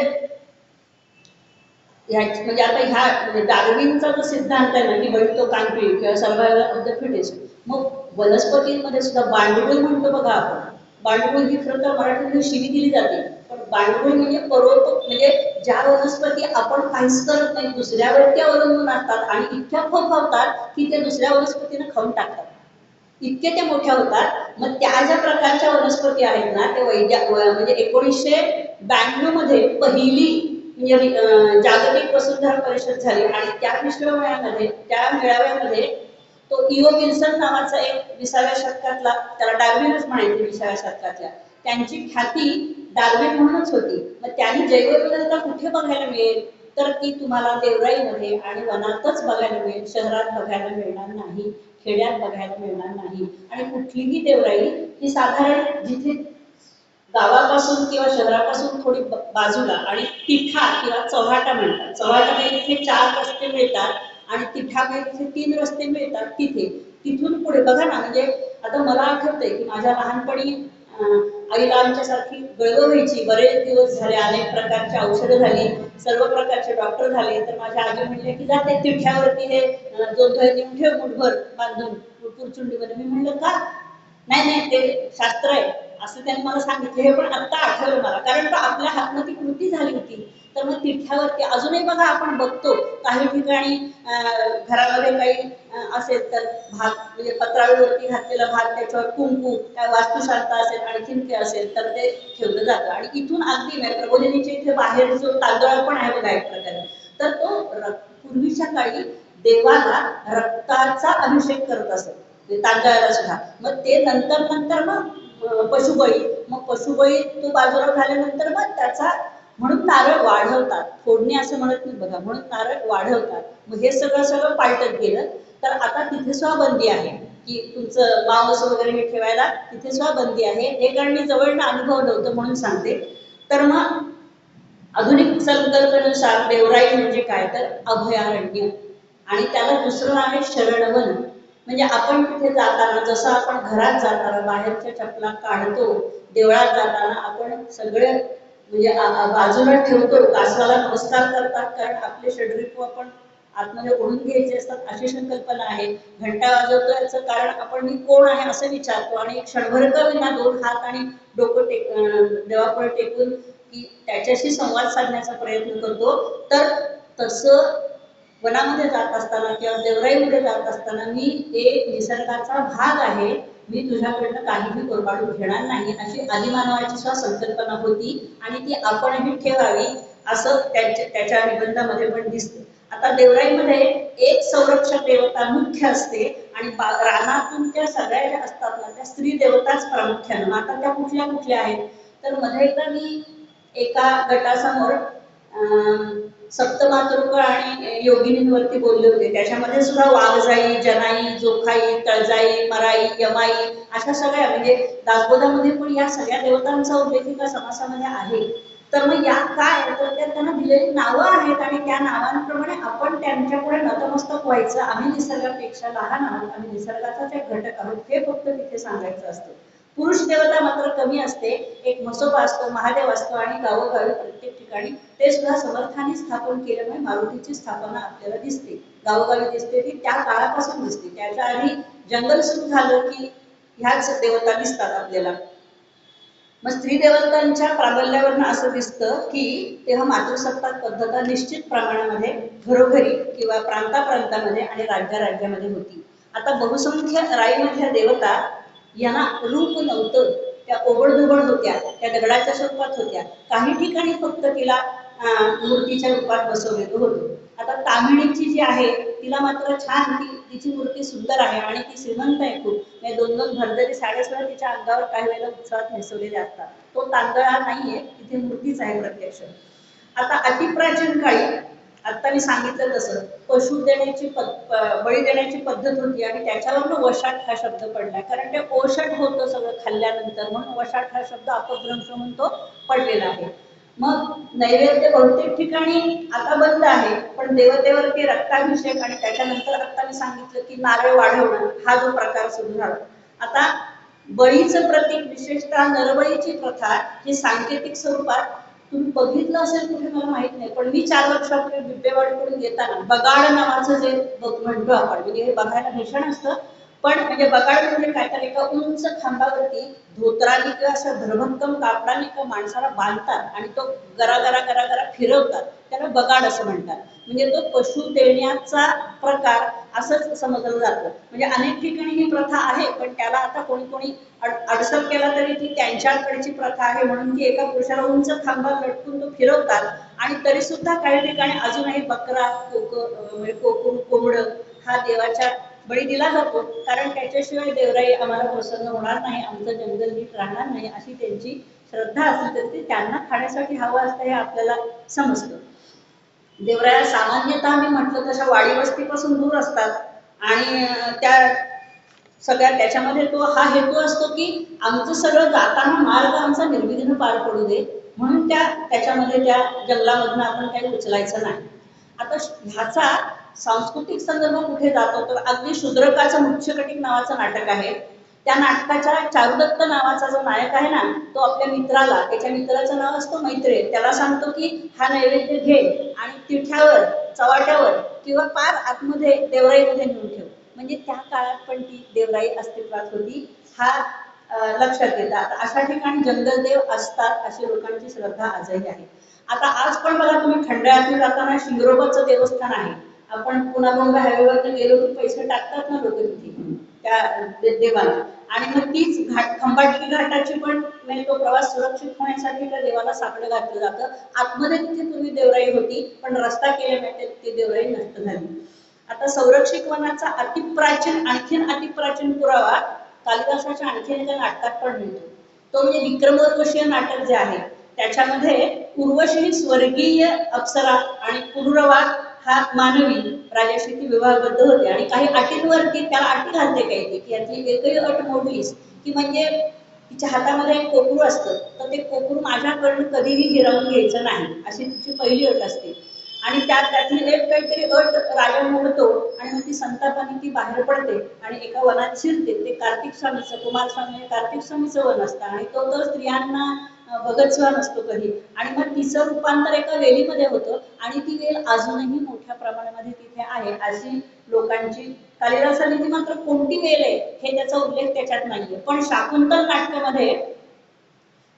Speaker 1: म्हणजे आता ह्या डार्विनचा जो सिद्धांत आहे ना की बळी तो कानपिळी किंवा सर्व्हायव्हल ऑफ द फिटेस्ट, मग वनस्पतींमध्ये सुद्धा बांडगुळ म्हणतो बघा आपण. बांडगुळ ही खरं तर मराठीमध्ये शिवी दिली जाते, पण बांडगुळ म्हणजे परोपक, म्हणजे ज्या वनस्पती आपण काहीच करत नाही दुसऱ्यावरती अवलंबून असतात आणि इतक्या फोफावतात की ते दुसऱ्या वनस्पतीनं खाऊन टाकतात, इतके त्या मोठ्या होतात. मग त्या ज्या प्रकारच्या वनस्पती आहेत ना ते म्हणजे 1992 मध्ये पहिली म्हणजे जागतिक वसुंधरा परिषद झाली आणि त्या मेळाव्यामध्ये तो इओ विल्सन नावाचा एक 20व्या शतकातला, त्याला डार्विनच म्हणायचे 20व्या शतकातल्या, त्यांची ख्याती डार्विन म्हणूनच होती. मग त्यांनी जैवविविधता कुठे बघायला मिळेल तर ती तुम्हाला देवराईमध्ये आणि वनातच बघायला मिळेल, शहरात बघायला मिळणार नाही, खेड्यात बघायला मिळणार नाही. आणि कुठलीही देवराई ही साधारण जिथे गावापासून किंवा शहरापासून थोडी बाजूला आणि तिठा किंवा चव्हाटा म्हणतात, चव्हाटामध्ये इथे 4 रस्ते मिळतात आणि तिठामध्ये इथे 3 रस्ते मिळतात, तिथून पुढे बघा ना. म्हणजे आता मला आठवतंय की माझ्या लहानपणी आईला आमच्यासारखी गळगळ व्हायची, बरेच दिवस झाले, अनेक प्रकारची औषधं झाली, सर्व प्रकारचे डॉक्टर झाले, तर माझ्या आजी म्हणले की जाते तिठ्यावरती हे जोंधळ नेऊन ठेव मुठभर बांधून पुरचुंडीमध्ये. मी म्हणलं का? नाही नाही ते शास्त्र आहे असं त्यांनी मला सांगितलं. हे पण आत्ता आठवलं मला, कारण तो आपल्या हातनं ती कृती झाली होती. तर मग तिठ्यावरती अजूनही बघा आपण बघतो काही ठिकाणी घरामध्ये काही असेल तर भात म्हणजे पत्रावळीवरती घातलेला भात, त्याच्यावर कुंकू, काय वास्तुशांता असेल आणखीन काय असेल तर ते ठेवलं जातं. आणि इथून अगदी प्रबोधिनीच्या इथे बाहेर जो तांदळा पण आहे बघा एक प्रकारे, तर तो पूर्वीच्या काळी देवाला रक्ताचा अभिषेक करत असत तांदळाला सुद्धा. मग ते नंतर मग पशुबळी, मग पशुबळी तो बाजूला झाल्यानंतर मग त्याचा म्हणून नारळ वाढवतात, फोडणी असं म्हणत नाही बघा, म्हणून नारळ वाढवतात. मग हे सगळं पालटत गेलं. तर आता तिथे सुद्धा बंदी आहे की तुमचं मांस वगैरे हे ठेवायला तिथे सुद्धा बंदी आहे. हे कारण मी जवळनं अनुभव नव्हतं म्हणून सांगते. तर मग आधुनिक संकल्पनेनुसार देवराई म्हणजे काय तर अभयारण्य, आणि त्याला दुसरं आहे शरणवन. म्हणजे आपण तिथे जाताना जसं आपण घरात जाताना बाहेरच्या चपला काढतो, देवळात जाताना आपण सगळे म्हणजे बाजूला ठेवतो, कासवाला नमस्कार करतात कारण आपले षड्रिपू आपण आतमध्ये ओढून घ्यायचे असतात, अशी संकल्पना आहे. घंटा वाजवतो याचं कारण आपण मी कोण आहे असं विचारतो आणि एक क्षणभर का विना 2 हात आणि डोकं देवापुढे टेकून की त्याच्याशी संवाद साधण्याचा प्रयत्न करतो. तर तसं वनामध्ये जात असताना किंवा देवराईमध्ये जात असताना मी एक निसर्गाचा भाग आहे, मी तुझ्याकडनं काहीही कोरबाडून घेणार नाही, अशी आदिमानवाची सुद्धा संकल्पना होती आणि ती आपणही ठेवावी असं त्याच्या निबंधामध्ये पण दिसतं. आता देवराईमध्ये एक संरक्षक देवता मुख्य असते आणि रानातून त्या सगळ्या ज्या असतात ना त्या स्त्री देवताच प्रामुख्यानं. आता त्या कुठल्या कुठल्या आहेत तर मध्ये एकदा मी एका गटासमोर सप्तमातृका आणि योगिनींवरती बोलले होते. त्याच्यामध्ये सुद्धा वाघजाई, जनाई, जोखाई, तळजाई, मराई, यमाई अशा सगळ्या म्हणजे दासबोधामध्ये पण या सगळ्या देवतांचा उल्लेख समासामध्ये आहे. तर मग या काय तर त्यांना दिलेली नावं आहेत आणि त्या नावांप्रमाणे आपण त्यांच्या पुढे नतमस्तक व्हायचं. आम्ही निसर्गापेक्षा लहान आहोत, आम्ही निसर्गाचाच एक घटक आहोत, हे फक्त तिथे सांगायचं असतं. पुरुष देवता मात्र कमी असते, एक म्हसोबा असतो, महादेव असतो आणि गावोगावी प्रत्येक ठिकाणी ते सुद्धा समर्थाने स्थापन केल्यामुळे मारुतीची स्थापना आपल्याला दिसते, गावोगावी दिसते. ती त्या काळापासून दिसते, त्याच्या आधी जंगल सुरू झालं की ह्याच देवता दिसतात आपल्याला. मग स्त्री देवतांच्या प्राबल्यावरनं असं दिसतं की तेव्हा मातृसत्ताक पद्धत निश्चित प्रमाणामध्ये घरोघरी किंवा प्रांताप्रांतामध्ये आणि राज्यामध्ये होती. आता बहुसंख्य राईमधल्या देवता यांना रूप नव्हतं, त्या ओबडधोबड होत्या, त्या दगडाच्या स्वरूपात होत्या, काही ठिकाणी फक्त तिला मूर्तीच्या रूपात बसवलेलं होतं. आता तामिळीची जी आहे तिला मात्र छान, तिची मूर्ती सुंदर आहे आणि ती श्रीमंत आहे खूप. दोन दोन भरदरी साड्या सुद्धा तिच्या अंगावर काही वेळेला उत्सवात नेसवलेले असतात. तो तांदळा नाहीये, तिथे मूर्तीच आहे प्रत्यक्ष. आता अतिप्राचीन काळी आता मी सांगितलं तसं पशु देण्याची बळी देण्याची पद्धत होती आणि त्याच्यावरून वशाट हा शब्द पडला, कारण ते ओशट होतं सगळं खाल्ल्यानंतर, म्हणून वशाट हा शब्द अपभ्रंश म्हणून तो पडलेला आहे. मग नैवेद्य बहुतेक ठिकाणी आता बंद आहे, पण देवतेवरती रक्ताभिषेक आणि त्याच्यानंतर आता मी सांगितलं की नारळ वाढवणं हा जो प्रकार सुरू झाला. आता बळीचं प्रतीक, विशेषतः नरबळीची प्रथा ही सांकेतिक स्वरूपात तुम्ही बघितलं असेल कुठे मला माहित नाही, पण मी 4 वर्षापूर्वी बिबवेवाडीकडून येताना बगाड नावाचं जे म्हणतो आपण, म्हणजे हे बघायला भीषण असतं, पण म्हणजे बगाड म्हणजे काय तर एका उंच खांबावरती धोत्राने किंवा असं भरभक्कम कापडाने एका माणसाला बांधतात आणि तो गरा गरा गरा गरा फिरवतात, त्याला बगाड असं म्हणतात. म्हणजे तो पशु देण्याचा प्रकार असंच समजलं जातं. म्हणजे अनेक ठिकाणी ही प्रथा आहे, पण त्याला आता कोणी कोणी अडसर केला तरी ती त्यांच्याकडची प्रथा आहे, म्हणून ती एका पुरुषाला उंच खांबात लटकून तो फिरवतात. आणि तरी सुद्धा काही ठिकाणी अजूनही बकरा, कोकरू, कोंबडं हा देवाच्या बळी दिला जातो, कारण त्याच्याशिवाय देवराई आम्हाला प्रसन्न होणार नाही, आमचं जंगल नीट राहणार नाही, अशी त्यांची श्रद्धा असली तरी ते त्यांना खाण्यासाठी हवं असतं हे आपल्याला समजतं. देवराया सामान्यतः मी म्हटलं तशा वाडी वस्तीपासून दूर असतात आणि त्या सगळ्या त्याच्यामध्ये तो हा हेतू असतो की आमचं सगळं जाताना मार्ग आमचा निर्विघ्न पार पडू दे, म्हणून त्याच्यामध्ये त्या जंगलामधून आपण काही उचलायचं नाही. आता ह्याचा सांस्कृतिक संदर्भ कुठे जातो तर अगदी शूद्रकाचं मुख्यकटिक नावाचं नाटक आहे. त्या नाटकाच्या चारुदत्त नावाचा जो नायक आहे ना, तो आपल्या मित्राला, त्याच्या मित्राचं नाव असतं मैत्रेय, त्याला सांगतो की हा नैवेद्य घे आणि तिठ्यावर, चवाट्यावर किंवा पार आतमध्ये देवराईमध्ये नेऊन ठेव. म्हणजे त्या काळात पण ती देवराई अस्तित्वात होती, हा लक्षात येतात. अशा ठिकाणी जंगलदेव असतात अशी लोकांची श्रद्धा आजही आहे. आता आज पण बघा तुम्ही खंडाळ्यातून जाताना शिंगरोबाचं देवस्थान आहे, आपण पुन्हा मुंबई हायवेवरती गेलो की पैसे टाकतात ना लोक तिथे त्या देवाला, आणि मग तीच खंबाटकी घाटाची पण तो प्रवास सुरक्षित होण्यासाठी त्या देवाला साकडं घातलं जातं. आतमध्ये तिथे पूर्वी देवराई होती, पण रस्ता केल्यामुळे ती देवराई नष्ट झाली. आता संरक्षित वनाचा अतिप्राचीन, आणखीन अतिप्राचीन पुरावा कालिदासाच्या आणखीन एका नाटकात पण मिळतो. तो म्हणजे विक्रमोर्वशीय नाटक जे आहे त्याच्यामध्ये उर्वशी स्वर्गीय अप्सरा आणि पुरुरवा हा मानवी राजाशी ती विवाहबद्ध होते आणि काही अटींवरती त्याला अटी घालते काही की यातली एकही अट मोडलीस की म्हणजे तिच्या हातामध्ये एक कोकरू असतं तर ते कोकरू माझ्याकडून कधीही हिरावून घ्यायचं नाही, अशी तिची पहिली अट असते. आणि त्यातली एक काहीतरी अट राजा मोडतो आणि मग ती संतापाने ती बाहेर पडते आणि एका वनात शिरते. ते कार्तिक स्वामीचं, कुमारस्वामी कार्तिक स्वामीचं वन असतं आणि तो तर स्त्रियांना बघतसुद्धा नसतो कधी, आणि मग तिचं रूपांतर एका वेलीमध्ये होतं आणि ती वेल अजूनही मोठ्या प्रमाणामध्ये तिथे आहे अशी लोकांची. कालिदासाने ती मात्र कोणती वेल आहे हे त्याचा उल्लेख त्याच्यात नाहीये, पण शाकुंतल नाट्यामध्ये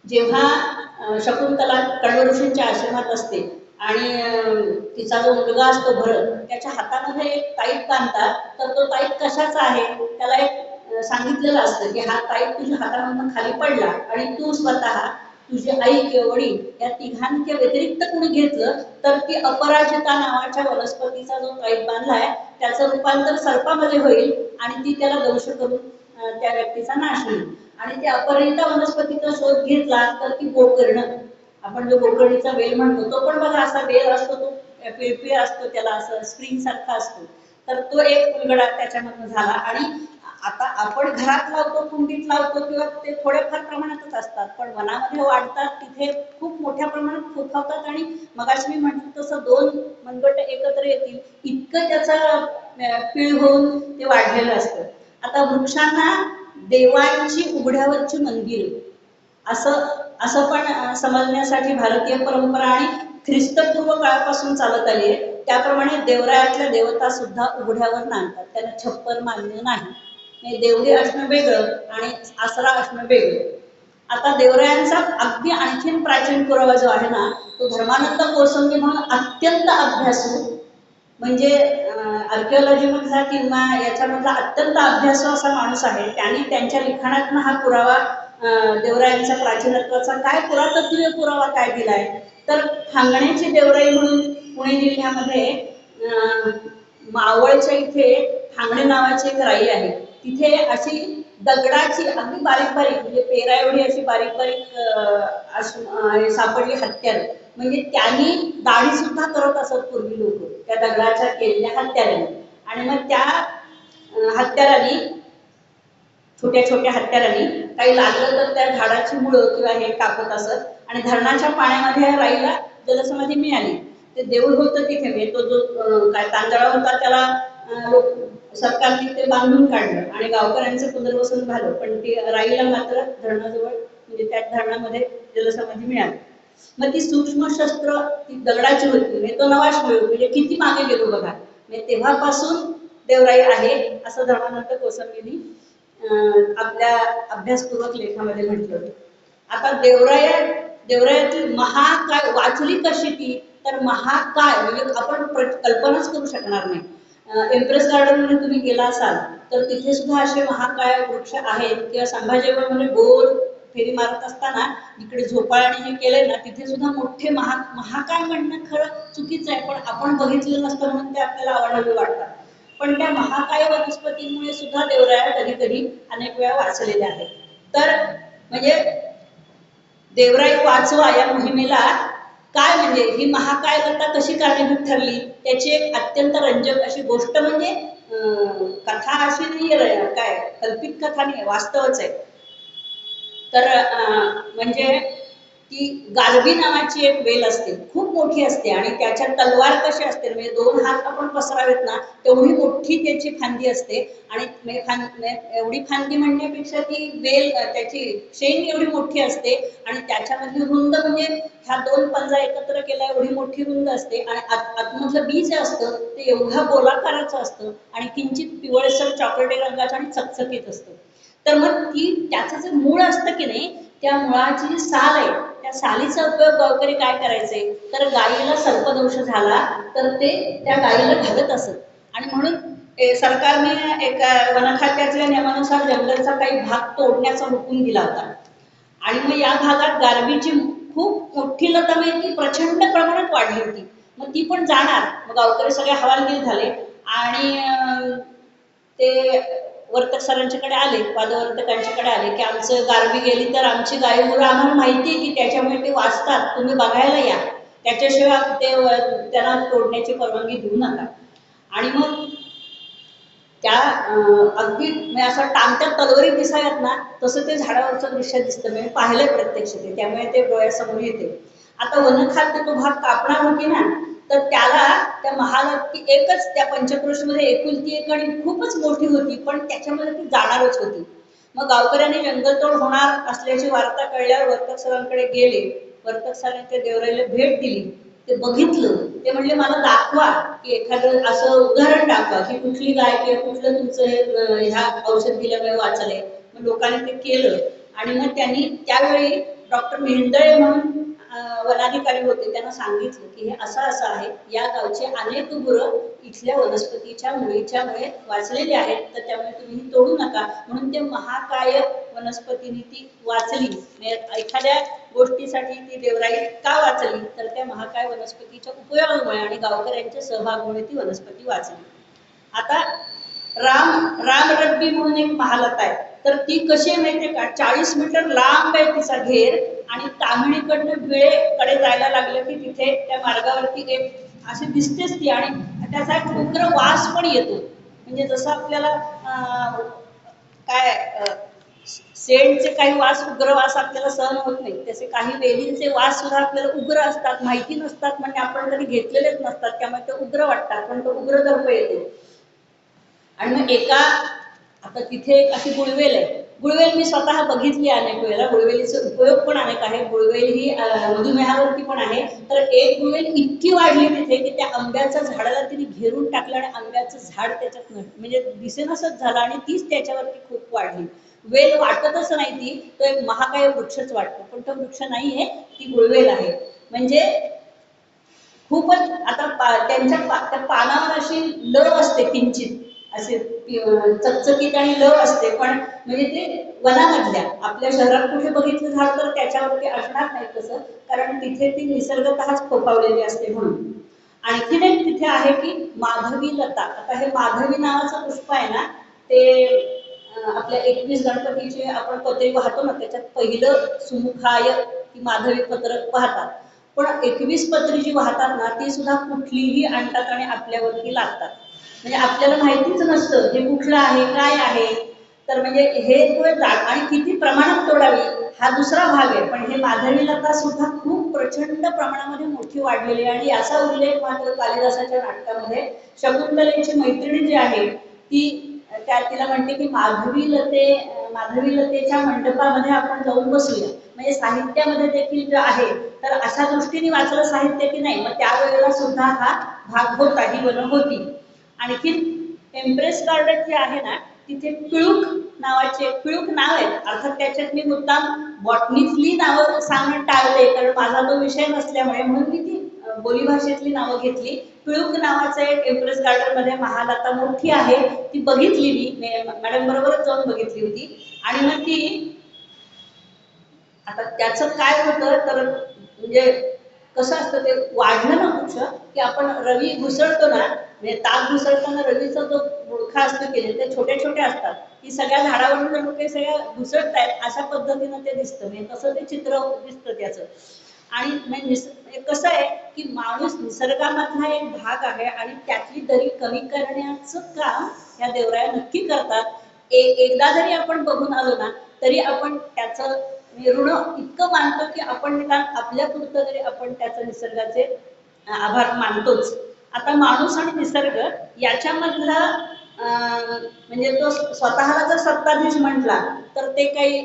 Speaker 1: जेव्हा शकुंतला कण्व ऋषींच्या आश्रमात असते आणि तिचा जो मुलगा असतो भरत, त्याच्या हातामध्ये एक ताईत बांधतात, तर तो ताईत कशाचा आहे त्याला एक सांगितलेलं असतं की हा ताईत तुझ्या हातामधून खाली पडला आणि तू स्वतः, तुझे आई किंवा वडील या तिघांच्या व्यतिरिक्त कोणी घेतलं तर ती अपराजिता नावाच्या वनस्पतीचा जो ताईत बांधलाय त्याचं रूपांतर सर्पामध्ये होईल आणि ती त्याला दंश करून त्या व्यक्तीचा नाश होईल. आणि त्या अपराजिता वनस्पतीचा शोध घेतला तर ती गोकर्ण, आपण जो गोकर्णीचा वेल म्हणतो तो पण बघा असा वेल असतो, तो पिळपिळ असतो, त्याला असं स्प्रिंग सारखा असतो, तर तो एक उलगडा त्याच्यामधून झाला. आणि आता आपण घरात लावतो, कुंडीत लावतो किंवा ते थोड्याफार प्रमाणातच असतात, पण वनामध्ये वाढतात तिथे खूप मोठ्या प्रमाणात फुफावतात आणि मगाशी मी म्हटलं तसं 2 मनगट एकत्र येतील इतकं त्याचा पीळ होऊन ते वाढलेलं असतं. आता वृक्षांना देवांची उघड्यावरची मंदिर असं पण समजण्यासाठी भारतीय परंपरा आणि ख्रिस्तपूर्व काळापासून चालत आली आहे. त्याप्रमाणे देवरायातल्या देवता सुद्धा उघड्यावर नांदतात, त्यांना छप्पर मान्य नाही. देवडी असणं वेगळं आणि आसरा असणं वेगळं. आता देवरायांचा अगदी आणखीन प्राचीन पुरावा जो आहे ना, तो धर्मानंद कोसंबी म्हणून अत्यंत अभ्यासू, म्हणजे आर्किओलॉजी मधला किंवा याच्यामधला अत्यंत अभ्यासू असा माणूस आहे. त्यांनी त्यांच्या लिखाणातून हा पुरावा देवरायांचा प्राचीनत्वाचा काय पुरातत्वीय पुरावा काय दिलाय, तर फांगण्याची देवराई म्हणून पुणे जिल्ह्यामध्ये मावळच्या इथे फांगणे नावाची एक राई आहे. तिथे अशी दगडाची अगदी बारीक बारीक म्हणजे पेरा एवढी अशी बारीक बारीक सापडली हत्यार, म्हणजे त्यांनी दाढी सुद्धा करत असत पूर्वी लोक त्या दगडाच्या केलेल्या हत्याराने. आणि मग त्या हत्याराने छोट्या छोट्या हत्याराने काही लागलं तर त्या झाडाची मुळं किंवा हे कापत असत. आणि धरणाच्या पाण्यामध्ये राईला जलसमाधी मिळाली. ते देऊळ होतं तिथे, म्हणजे तो जो काय तांदळा होता त्याला सरकारने ते बांधून काढलं आणि गावकऱ्यांचं पुनर्वसन झालं. पण ती राईला मात्र धरणाजवळ म्हणजे त्या धरणामध्ये जलसमाधी मिळाली. मग ती सूक्ष्म शस्त्र ती दगडाची होती, म्हणजे तो नवाश मिळू म्हणजे किती मागे गेलो बघा. म्हणजे तेव्हापासून देवराई आहे असं धर्मानंद कोसंबीनी आपल्या अभ्यासपूर्वक लेखामध्ये म्हटलं. आता देवरायातील महाकाय वाचली कशी ती, तर महाकाय म्हणजे आपण कल्पनाच करू शकणार नाही. एम्प्रेस गार्डन मध्ये तुम्ही गेला असाल तर तिथे सुद्धा असे महाकाय वृक्ष आहेत, किंवा संभाजीनगरमध्ये गोल फेरी मारत असताना इकडे झोपाळ्याने हे केलंय ना, तिथे सुद्धा मोठे महाकाय म्हणणं खरं चुकीचं आहे, पण आपण बघितलेलं नसतं म्हणून ते आपल्याला आवडावे वाटतात. पण त्या महाकाय वनस्पतींमुळे सुद्धा देवराया कधी कधी अनेक वेळा वाचलेल्या आहेत. तर म्हणजे देवराई वाचवा या मोहिमेला काय म्हणजे ही महाकाय लता कशी कारणीभूत ठरली, त्याची एक अत्यंत रंजक अशी गोष्ट म्हणजे कथा अशी नाही काय कल्पित कथा नाही, वास्तवच आहे. तर म्हणजे ती गारबी नावाची एक वेल असते, खूप मोठी असते आणि त्याच्या तलवार कशी असते म्हणजे 2 हात आपण पसरावेत ना तेवढी मोठी त्याची फांदी असते. आणि एवढी फांदी म्हणण्यापेक्षा ती वेल त्याची शेंग एवढी मोठी असते आणि त्याच्यामधली रुंद म्हणजे ह्या 2 पंजा एकत्र केल्या एवढी मोठी रुंद असते. आणि आतमधलं बीज असतं ते एवढं गोलाकाराचं असतं आणि किंचित पिवळसर चॉकलेटी रंगाचं आणि चकचकीत असतं. तर मग त्याचं जे मूळ असतं की नाही, त्या मुळाची जी साल आहे त्या सालीचा उपयोग गावकरी काय करायचे, तर गायीला सर्पदंश झाला तर ते त्या गायीला घालत असत. आणि म्हणून सरकारने एक वन खात्याच्या नियमानुसार जंगलचा काही भाग तोडण्याचा हुकूम दिला होता. आणि मग या भागात गारबीची खूप मोठी लता म्हणजे ती प्रचंड प्रमाणात वाढली होती. मग ती पण जाणार, मग गावकरी सगळे हवालदिल झाले आणि ते वर्तक सरांच्याकडे आले, वादवर्तकांच्याकडे आले की आमचं गारबी गेली तर आमची गाय मुलं आम्हाला माहिती आहे की त्याच्यामुळे ते वाचतात, तुम्ही बघायला या, त्याच्याशिवाय ते त्यांना तोडण्याची परवानगी देऊ नका. आणि मग त्या अगदी म्हणजे असं टांगत्या तलवारी दिसायत ना तसं ते झाडावरचं दृश्य दिसतं, म्हणजे पाहिलंय प्रत्यक्ष ते, त्यामुळे ते डोळ्यासमोर येते. आता वनखाद्य तो भाग कापणार होती ना, तर त्याला त्या महालक्ष्मी एकच त्या पंचक्रोशीमध्ये एकुलती एक आणि खूपच मोठी होती, पण त्याच्यामध्ये ती जाणारच होती. मग गावकऱ्यांनी जंगलतोड होणार असल्याची वार्ता कळल्यावर वर्तक सरांकडे गेले. वर्तक सरांनी त्या देवराईला भेट दिली, ते बघितलं, ते म्हणले मला दाखवा की एखादं असं उदाहरण दाखवा की कुठली गाय किंवा कुठलं तुमचं हे ह्या औषध दिल्यामुळे वाचलंय. मग लोकांनी ते केलं आणि मग त्यांनी त्यावेळी डॉक्टर मेंदळे म्हणून वनाधिकारी होते, त्यांना सांगितलं की हे असं असं आहे, या गावचे अनेक गुरं इथल्या वनस्पतीच्या मुळे वाचलेले आहेत, तर त्यामुळे तुम्ही तोडू नका. म्हणून ते महाकाय वनस्पतीने ती वाचली. एखाद्या गोष्टीसाठी ती देवराई का वाचली, तर त्या महाकाय वनस्पतीच्या उपयोगामुळे आणि गावकऱ्यांच्या सहभागामुळे ती वनस्पती वाचली. आता रामरब्बी म्हणून एक महालता आहे, तर ती कशी आहे माहितीये का, 40 मीटर लांब आहे तिचा घेर. आणि तामिळीकडनं बिळेकडे जायला लागलं की तिथे त्या मार्गावरती एक अशी दिसतेच ती, आणि त्याचा एक उग्र वास पण येतो. म्हणजे जसं आपल्याला काय सेंटचे काही वास, उग्र वास आपल्याला सहन होत नाही, तसे काही वेलींचे वास सुद्धा आपल्याला उग्र असतात, माहिती नसतात, म्हणजे आपण कधी घेतलेलेच नसतात, त्यामुळे ते उग्र वाटतात, पण तो उग्र दर्प येतो. आणि मग आता तिथे एक अशी गुळवेल आहे. गुळवेल मी स्वतः बघितली अनेक वेळेला, गुळवेलीचा उपयोग पण अनेक आहे. गुळवेल ही मधुमेहावरती पण आहे. तर एक गुळवेल इतकी वाढली तिथे की त्या आंब्याच्या झाडाला तिने घेरून टाकलं आणि आंब्याचं झाड त्याच्यात म्हणजे दिसेनासच झालं आणि तीच त्याच्यावरती खूप वाढली. वेल वाटतच नाही ती, तो एक महाकाय वृक्षच वाटतो, पण तो वृक्ष नाहीये, ती गुळवेल आहे. म्हणजे खूपच आता त्यांच्या पानावर अशी लव असते किंचित, असे चकचकीत आणि लव असते, पण म्हणजे ते वनामधल्या. आपल्या शहरात कुठे बघितलं झाड तर त्याच्यावरती असणार नाही तसं, कारण तिथे ती निसर्गतःच फोफावलेली असते म्हणून. आणखीन एक तिथे आहे की माधवी लता. आता हे माधवी नावाचं पुष्प आहे ना, ते आपल्या 21 गणपतीचे आपण पत्रे वाहतो ना, त्याच्यात पहिलं सुमुखाय ती माधवी पत्र वाहतात. पण 21 पत्री जी वाहतात ना, ती सुद्धा कुठलीही आणतात आणि आपल्यावरती लागतात. म्हणजे आपल्याला माहितीच नसतं हे कुठलं आहे, काय आहे. तर म्हणजे हे झाड आणि किती प्रमाणात तोडावी हा दुसरा भाग आहे. पण हे माधवी लता सुद्धा खूप प्रचंड प्रमाणामध्ये मोठी वाढलेली आहे. आणि याचा उल्लेख मात्र कालिदासाच्या नाटकामध्ये शकुंतलेची मैत्रिणी जी आहे ती तिला म्हणते की माधवी लतेच्या मंडपामध्ये आपण जाऊन बसूया. म्हणजे साहित्यामध्ये देखील जे आहे, तर अशा दृष्टीने वाचलं साहित्य की नाही, मग त्यावेळेला सुद्धा हा भाग होता, ही वन होती. आणखी एम्प्रेस गार्डन जे आहे ना, तिथे पिळूक नावाचे पिळूक नाव आहे. अर्थात त्याच्यात मी मुद्दाम बॉटनीतली नावं सांगणं टाळले, कारण माझा तो विषय नसल्यामुळे, म्हणून मी ती बोलीभाषेतली नावं घेतली. पिळूक नावाचं एक एम्प्रेस गार्डन मध्ये महालता मोठी आहे, ती बघितली मी मॅडम बरोबरच जाऊन बघितली होती. आणि मग ती आता त्याचं काय होतं तर म्हणजे कसं असतं ते वाढलं ना वृक्ष की आपण रवी घुसळतो ना, म्हणजे ताक घुसळताना रवीचा जो मुळखा असतो की ते छोटे छोटे असतात, ती सगळ्या झाडावरून जणू काही सगळ्या घुसळत आहेत अशा पद्धतीनं ते दिसतं. म्हणजे तसं ते चित्र दिसतं त्याचं. आणि म्हणजे कसं आहे की माणूस निसर्गामधला एक भाग आहे आणि त्यातली दरी कमी करण्याचं काम या देवराया नक्की करतात. एकदा जरी आपण बघून आलो ना, तरी आपण त्याचं ऋण इतकं मानतो की आपण निदान आपल्या पुरतं तरी आपण त्याचं निसर्गाचे आभार मानतोच. आता माणूस आणि निसर्ग याच्यामधला म्हणजे तो स्वतःला जर सत्ताधीश म्हटला तर ते काही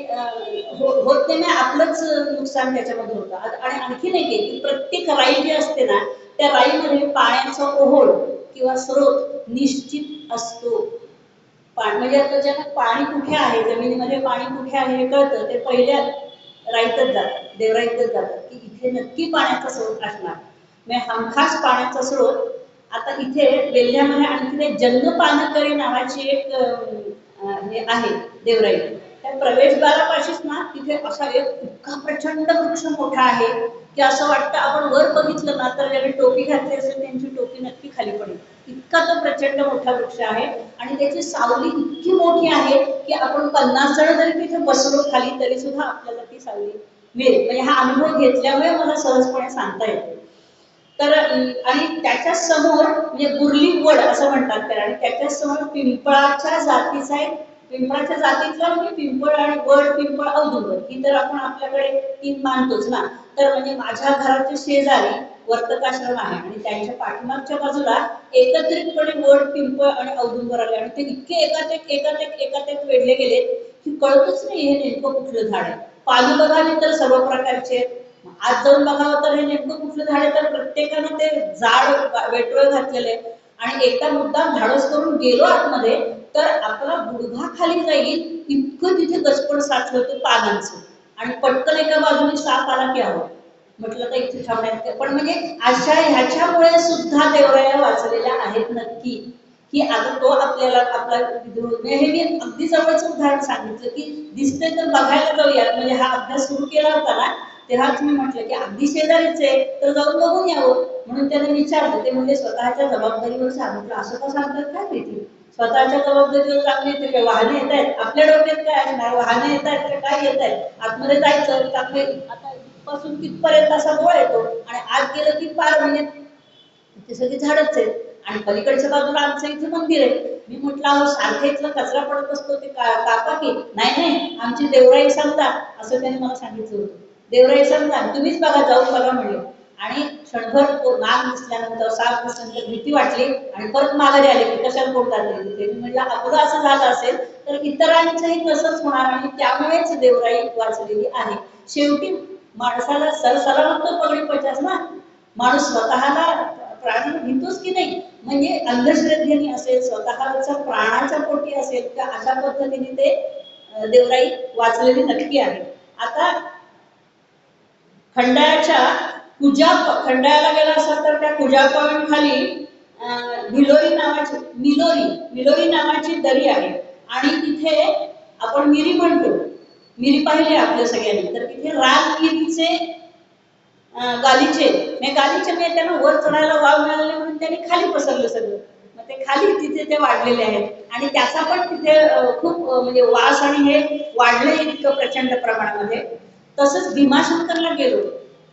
Speaker 1: होत नाही. आपलंच नुकसान त्याच्यामध्ये होतं. आणि आणखीन एक आहे की प्रत्येक राई जी असते ना, त्या राईमध्ये पाण्याचा ओहोळ किंवा स्रोत निश्चित असतो. म्हणजे आता ज्यांना पाणी कुठे आहे, जमिनीमध्ये पाणी कुठे आहे हे कळतं, ते पहिल्या राईतच जातात, देवराईतच जातात की इथे नक्की पाण्याचा स्रोत असणार. म्हणजे हमखास पाण्याचा स्रोत. आता इथे वेल्ह्यामध्ये आणखी एक जन्मपानकरी नावाची एक हे आहे देवराई. त्या प्रवेशद्वारापाशीच ना तिथे असा एक इतका प्रचंड वृक्ष मोठा आहे की असं वाटतं आपण वर बघितलं ना तर ज्याने टोपी घातली असेल त्यांची टोपी नक्की खाली पडेल, इतका तो प्रचंड मोठा वृक्ष आहे. आणि त्याची सावली इतकी मोठी आहे की आपण 50 जण जरी तिथे बसलो खाली तरी सुद्धा आपल्याला ती सावली मिळेल. म्हणजे हा अनुभव घेतल्यामुळे मला सहजपणे सांगता येतो. तर आणि त्याच्या समोर म्हणजे गुरली वड असं म्हणतात त्याला, आणि त्याच्या समोर पिंपळाच्या जातीचा एक पिंपळाच्या जातीतला म्हणजे पिंपळ आणि वड, पिंपळ, औदुंबर ही तर आपण आपल्याकडे 3 मानतोच ना. तर म्हणजे माझ्या घराच्या शेजारी वर्तकाश्रम आहे आणि त्यांच्या पाठीमागच्या बाजूला एकत्रितपणे वड, पिंपळ आणि औदुंबर आले आणि ते इतके एकात एक वेढले गेले की कळतच नाही हे नेमकं कुठलं झाड आहे. पानं बघावी तर सर्व प्रकारचे, आज जाऊन बघावं तर हे नेमकं कुठलं झाड आहे, तर प्रत्येकानं ते जाड वेटोळ घातलेले. आणि एकदा मुद्दाम धाडस करून गेलो आतमध्ये तर आपला गुडघा खाली जाईल इतकं तिथे गचपड साचलं होतं पानांचं. आणि पटकन एका बाजूने साप आला की आहो म्हटलं तर इथे थांबण्यात. पण म्हणजे अशा ह्याच्यामुळे सुद्धा देवराया वाचलेल्या आहेत नक्की, की आता तो आपल्याला आपला हे मी अगदी जवळचं उदाहरण सांगितलं की दिसतंय तर बघायला जाऊयात. म्हणजे हा अभ्यास सुरू केला होता ना तेव्हाच मी म्हटलं की अगदी शेजारीच आहे तर जाऊन बघून यावं. म्हणून त्याने विचारलं, ते म्हणजे स्वतःच्या जबाबदारीवर सांगितलं. असं का सांगतात काय माहिती, स्वतःच्या जबाबदारीवर चांगले येते काय, वाहने येत आहेत आपल्या डोक्यात काय असणार, वाहने येत आहेत का काय येत आहेत, आतमध्ये जायचं चांगले. आता इथपासून तिथपर्यंत असा गोळ येतो आणि आत गेलं की पार म्हणजे ते सगळी झाडच आहेत. आणि पलीकडच्या बाजूला आमचं इथे मंदिर आहे. मी म्हटलं अहो सारखे इथला कचरा पडत असतो ते कापा की. नाही आमची देवराई समजा, असं त्याने मला सांगितलं होतं. देवराई समजा तुम्हीच बघा, जाऊन बघा म्हणले. आणि क्षणभर तो नाग दिसल्यानंतर, साप दिसल्यानंतर भीती वाटली आणि परत माघारी आले की कशाला बोलतात ते. मी म्हटलं आपलं असं झालं असेल तर इतरांचंही तसंच होणार आणि त्यामुळेच देवराई वाचलेली आहे. शेवटी माणसाला सरसलामत तो पगडी पचास ना. माणूस स्वतःला प्राणी भीतोच की नाही. म्हणजे अंधश्रद्धेने असेल, स्वतःच्या प्राणाच्या पोटी असेल, तर अशा पद्धतीने ते देवराई वाचलेली नक्की आहे. आता खंडाळ्याच्या खंडाळ्याला गेला असाल तर त्या कुजा पॉइंट खाली मिलोरी नावाची दरी आहे आणि तिथे आपण मिरी म्हणतो, मिरी पाहिली आपल्या सगळ्यांनी, तर तिथे राजगिरीचे गालीचे म्हणजे त्यांना वर चढायला वाव मिळाले म्हणून त्यांनी खाली पसरलं सगळं, मग ते खाली तिथे ते वाढलेले आहेत आणि त्याचा पण तिथे खूप म्हणजे वास आणि हे वाढले इतकं प्रचंड प्रमाणामध्ये. तसंच भीमाशंकरला गेलो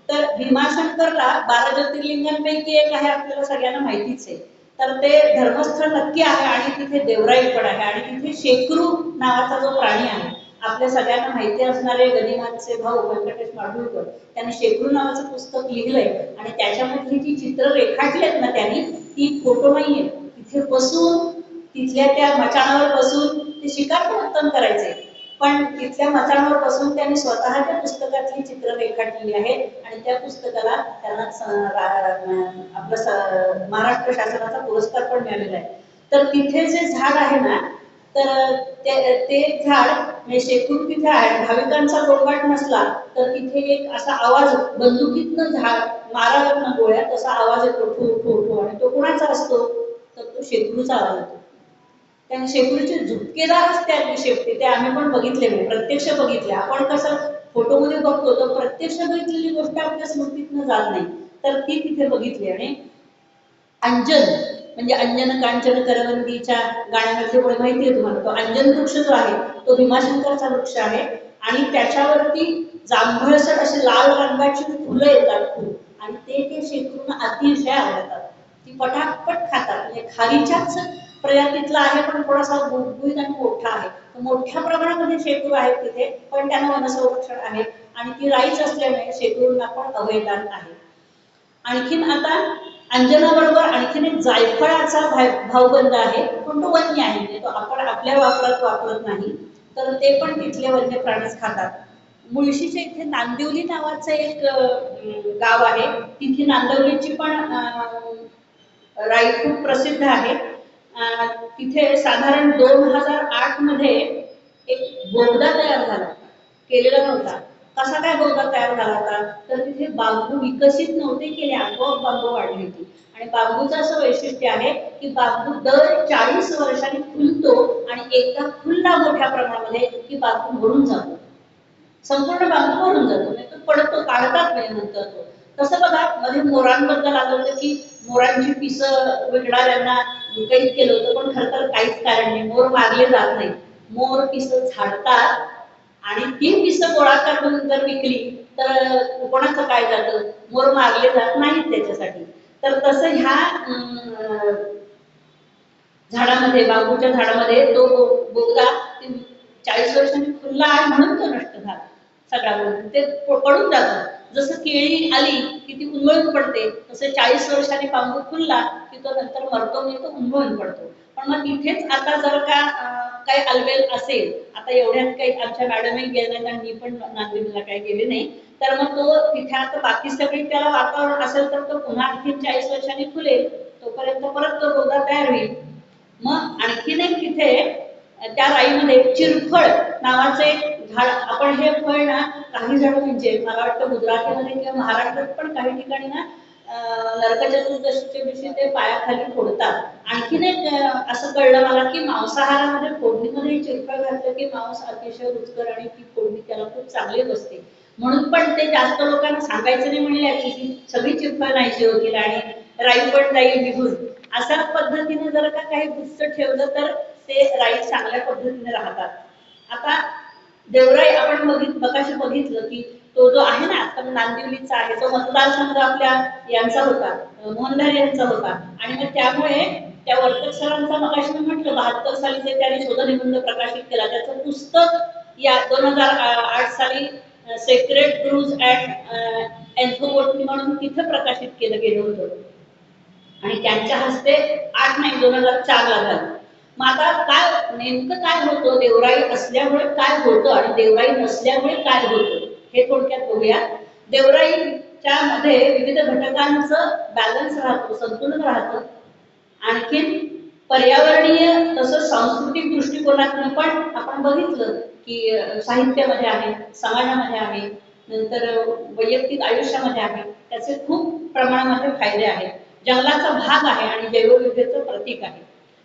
Speaker 1: तर भीमाशंकरला 12 ज्योतिर्लिंगांपैकी एक आहे, आपल्याला सगळ्यांना माहितीच आहे. तर ते धर्मस्थळ नक्की आहे आणि तिथे देवराई पण आहे आणि तिथे शेकरू नावाचा जो प्राणी आहे, आपल्या सगळ्यांना माहिती असणारे गदिमांचे भाऊ व्यंकटेश माडगूळकर, त्यांनी शेकरू नावाचं पुस्तक लिहिलंय आणि त्याच्यामध्ये जी चित्र रेखाटलेत ना त्यांनी, ती फोटो नाहीये, तिथे बसून तिथल्या त्या मचाणावर बसून ते शिकार पण उत्तम करायचे, पण तिथल्या मचाणावर बसून त्यांनी स्वतः त्या पुस्तकातली चित्र रेखाटलेली आहेत आणि त्या पुस्तकाला त्यांना आपलं महाराष्ट्र शासनाचा पुरस्कार पण मिळालेला आहे. तर तिथे जे झाड आहे ना, तर ते झाड म्हणजे शेकूर तिथे आहे, भाविकांचा गोंगाट नसला तर तिथे एक असा आवाज बंदुकीतनं झाड माराव्यात ना गोळ्या, तसा आवाज येतो ठो ठो ठो, आणि तो कोणाचा असतो, तर तो शेकरूचा आवाज येतो. त्या शेकरूचे झुपकेदार असते अगदी शेपटी, ते आम्ही पण बघितले, प्रत्यक्ष बघितले. आपण कसं फोटोमध्ये बघतो तर प्रत्यक्ष बघितलेली गोष्ट आपल्या स्मृतीतनं जात नाही, तर ती तिथे बघितली. आणि अंजन म्हणजे अंजन कांचन करवंदीच्या गाण्यामध्ये कोणी माहिती आहे तुम्हाला, तो अंजन वृक्ष जो आहे तो भीमाशंकरचा वृक्ष आहे आणि त्याच्यावरती जांभळसर असे लाल रंगाची फुलं येतात खूप, आणि ते शेकरूंना अतिशय आवडतात, ती पटापट खातात. म्हणजे खारीच्याच प्रजातीतला आहे पण थोडासा गुळगुळीत आणि मोठा आहे, मोठ्या प्रमाणामध्ये शेकरू आहेत तिथे, पण त्यांना वनसंरक्षण आहे आणि ती राईच असल्यामुळे शेकरूंना पण अवैधान आहे. आणखीन आता अंजनाबरोबर आणखीन एक जायफळाचा भावबंद आहे, पण तो वन्य आहे, म्हणजे तो आपण आपल्या वापरात वापरत नाही, तर ते पण तिथले वन्य प्राणीच खातात. मुळशीच्या इथे नांदिवली नावाचं एक गाव आहे, तिथे नांदिवलीची पण राई खूप प्रसिद्ध आहे. तिथे साधारण 2008 मध्ये एक बोगदा तयार झाला, केलेला नव्हता. कसा काय बोगदा तयार झाला होता, तर तिथे बांबू विकसित नव्हते केले, आपोआप बांबू वाढली होती. आणि बांबूचं असं वैशिष्ट्य आहे की बांबू दर 40 वर्षांनी फुलतो आणि एकदा फुलला मोठ्या प्रमाणामध्ये की बांबू मरून जातो, संपूर्ण बांबू मरून जातो, म्हणजे तो पडतो, काढतात नाही नंतर तो. तसं बघा, मध्ये मोरांबद्दल आलं होतं की मोरांची पिसं विकणाऱ्यांना कैद केलं होतं, पण खरं तर काहीच कारण नाही, मोर मारले जात नाही, मोर पिसं झाडतात आणि ती पिसं गोळा करून जर विकली तर कोणाचं काय जातं, मोर मारले जात नाहीत त्याच्यासाठी. तर तसं ह्या झाडामध्ये, बांबूच्या झाडामध्ये तो बोगदा 40 वर्षांनी फुलला आणि म्हणून तो नष्ट झाला सगळा बोगदा, ते पडून जातं. जसं केळी आली की ती उन्मळून पडते, तसं 40 वर्षांनी बांबू फुलला की तो नंतर मरतो, म्हणजे तो उन्मळून पडतो. पण मग तिथेच आता जर का काही अलबेल असेल, आता एवढ्यात काही आमच्या मॅडमही गेल्या नाही आणि मी पण नांदेडला काही गेले नाही, तर मग तो तिथे आता बाकी सगळी त्याला वातावरण असेल तर तो पुन्हा आणखी 40 वर्षांनी फुलेल, तोपर्यंत परत तो बोगदा तयार होईल. मग आणखीन एक तिथे त्या राईमध्ये चिरफळ नावाचं एक झाड, आपण हे फळ ना काही जण म्हणजे मला वाटतं गुजरातीमध्ये किंवा महाराष्ट्रात पण काही ठिकाणी ना नरक चतुर्दशीच्या दिवशी ते पायाखाली फोडतात. आणखीन एक असं कळलं मला की मांसाहारामध्ये फोडणीमध्ये चिरफळ घातलं की मांस अतिशय रुचकर आणि ती फोडणी त्याला खूप चांगली बसते, म्हणून पण ते जास्त लोकांना सांगायचं नाही म्हणले की सगळी चिरफळ नाहीशी होतील आणि राई पण जाईल निघून, अशा पद्धतीने जर का काही गुच्छ ठेवलं तर ते राई चांगल्या पद्धतीने राहतात. आता देवराई आपण मगाशी बघितलं की तो जो आहे ना आता नांदिवलीचा आहे, तो मतदारसंघ आपल्या यांचा होता, मोहनधारी यांचा होता, आणि मग त्यामुळे त्या वर्तक सरांचा मगाशी मी म्हटलं 72 साली ते त्यांनी शोधनिबंध प्रकाशित केला, त्याचं पुस्तक या 2008 साली सेक्रेट ग्रूव्ज अँड एन्थ्रोपोटनी म्हणून तिथं प्रकाशित केलं गेलं होतं आणि त्यांच्या हस्ते 8 नाही 2004 ला झालं. मग आता काय नेमकं काय होतं, देवराई असल्यामुळे काय होतं आणि देवराई नसल्यामुळे काय होतं हे थोडक्यात बघूया. देवराईच्या मध्ये विविध घटकांचं बॅलन्स राहतो, संतुलन राहतं. आणखीन पर्यावरणीय तसंच सांस्कृतिक दृष्टिकोनातून पण आपण बघितलं की साहित्यामध्ये आहे, समाजामध्ये आहे, नंतर वैयक्तिक आयुष्यामध्ये आहे, त्याचे खूप प्रमाणामध्ये फायदे आहेत. जंगलाचा भाग आहे आणि जैवविविधतेचं प्रतीक आहे.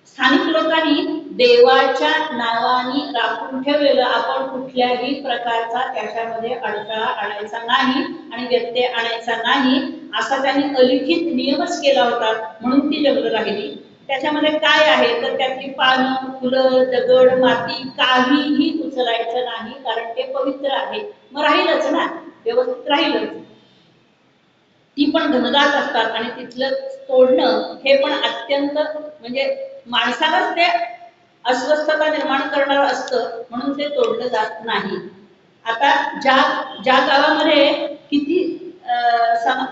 Speaker 1: स्थानिक लोकांनी देवाच्या नावाने राखून ठेवलेलं, आपण कुठल्याही प्रकारचा त्याच्यामध्ये अडथळा आणायचा नाही आणि व्यत्यय आणायचा नाही असा त्यांनी अलिखित नियमच केला होता, म्हणून ती जंगल राहिली. त्याच्यामध्ये काय आहे तर त्यातली पानं, फुलं, दगड, माती काहीही उचलायचं नाही, कारण ते पवित्र आहे. मग राहीलच ना, व्यवस्थित राहीलच. ती पण घनदाट असतात आणि तिथलं तोडणं हे पण अत्यंत म्हणजे माणसालाच ते अस्वस्थता निर्माण करणार असतं, म्हणून ते तोडलं जात नाही. आता ज्या ज्या गावामध्ये किती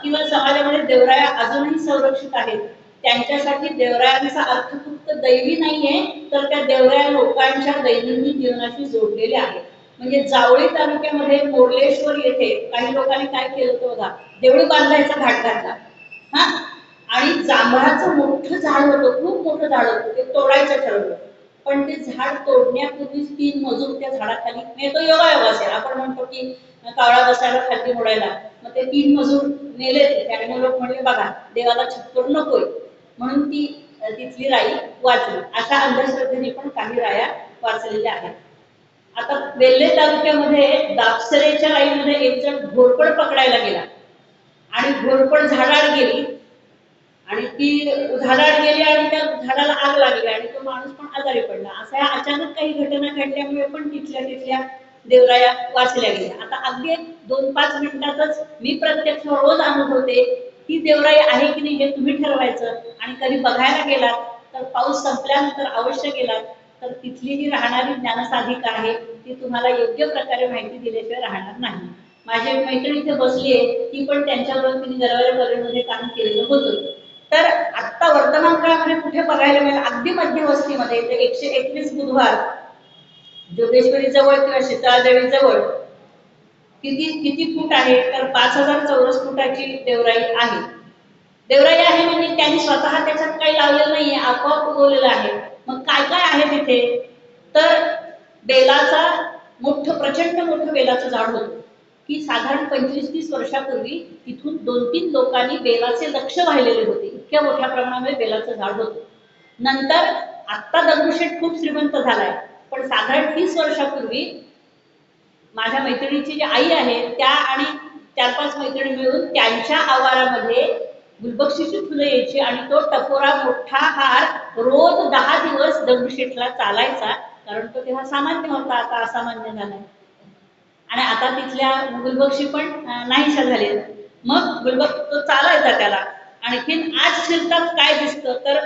Speaker 1: किंवा समाजामध्ये देवराया अजूनही संरक्षित आहेत, त्यांच्यासाठी देवरायांचा अर्थ फक्त दैवी नाहीये, तर त्या देवराया लोकांच्या दैनंदिन जीवनाशी जोडलेले आहे. म्हणजे जावळी तालुक्यामध्ये मोर्लेश्वर येथे काही लोकांनी काय केलं होतं बघा, देवळी बांधायचा घाट घातला हा, आणि जांभळाचं मोठं झाड होतं, खूप मोठं झाड होतं, ते तोडायचं ठरवलं. पण ते झाड तोडण्यापूर्वीच 3 मजूर त्या झाडाखाली, म्हणजे तो योगायोग असेल, आपण म्हणतो की कावळा बसायला खाली मोडायला, मग ते 3 मजूर नेले त्याने. लोक म्हणले बघा देवाला छप्पर नकोय, म्हणून ती तिथली राई वाचली. अशा अंधश्रद्धेने पण काही राया वाचलेल्या आहेत. आता वेल्हे तालुक्यामध्ये दापसरेच्या राईमध्ये एक जण घोरपड पकडायला गेला आणि घोरपड झाडाड गेली आणि ती झाडाड गेली आणि त्या झाडाला आग लागली आणि तो माणूस पण आजारी पडला. अशा अचानक काही घटना घडल्यामुळे पण तिथल्या देवराया वाचल्या गेल्या. आता अगदी 2-5 मिनिटातच मी प्रत्यक्ष रोज अनुभवते, ती देवराई आहे की नाही हे तुम्ही ठरवायचं. आणि कधी बघायला गेलात तर पाऊस संपल्यानंतर अवश्य गेलात तर तिथली जी राहणारी ज्ञानसाधिका आहे ती तुम्हाला योग्य प्रकारे माहिती दिल्याशिवाय राहणार नाही. माझी एक मैत्रीण इथे बसली आहे, ती पण त्यांच्याबरोबर तिने गरवारे कॉलेजमध्ये काम केलेलं होतं. तर आत्ता वर्तमान काळामध्ये कुठे बघायला मिळेल, अगदी मध्यवस्तीमध्ये 121 बुधवार जोगेश्वरी जवळ किंवा शीतळादेवी जवळ किती किती फूट आहे तर 5000 चौरस फुटाची देवराई आहे. देवराई आहे म्हणजे त्यांनी स्वतः त्याच्यात काही लावलेलं नाहीये, आपोआप उगवलेलं आहे. मग काय काय आहे तिथे तर बेलाचा प्रचंड मोठं बेलाचं झाड होतं की साधारण 25-30 वर्षापूर्वी तिथून 2-3 लोकांनी बेलाचे लक्ष वाहिलेले होते, इतक्या मोठ्या प्रमाणामध्ये बेलाचं झाड होतं. नंतर आत्ता दगडूशेठ खूप श्रीमंत झालाय, पण साधारण 30 वर्षापूर्वी माझ्या मैत्रिणीची जी आई आहे त्या आणि 4-5 मैत्रिणी मिळून त्यांच्या आवारामध्ये गुलबक्षीची फुलं यायची आणि तो टपोरा मोठा हार रोज 10 दिवस दगडूशेठला चालायचा, कारण तो तेव्हा सामान्य होता, आता असामान्य झालाय. आणि आता तिथल्या गुलबक्षी पण नाहीशा झाले. मग गुलबक्ष तो चालायचा त्याला. आणखीन आज शिरतात काय दिसतं तर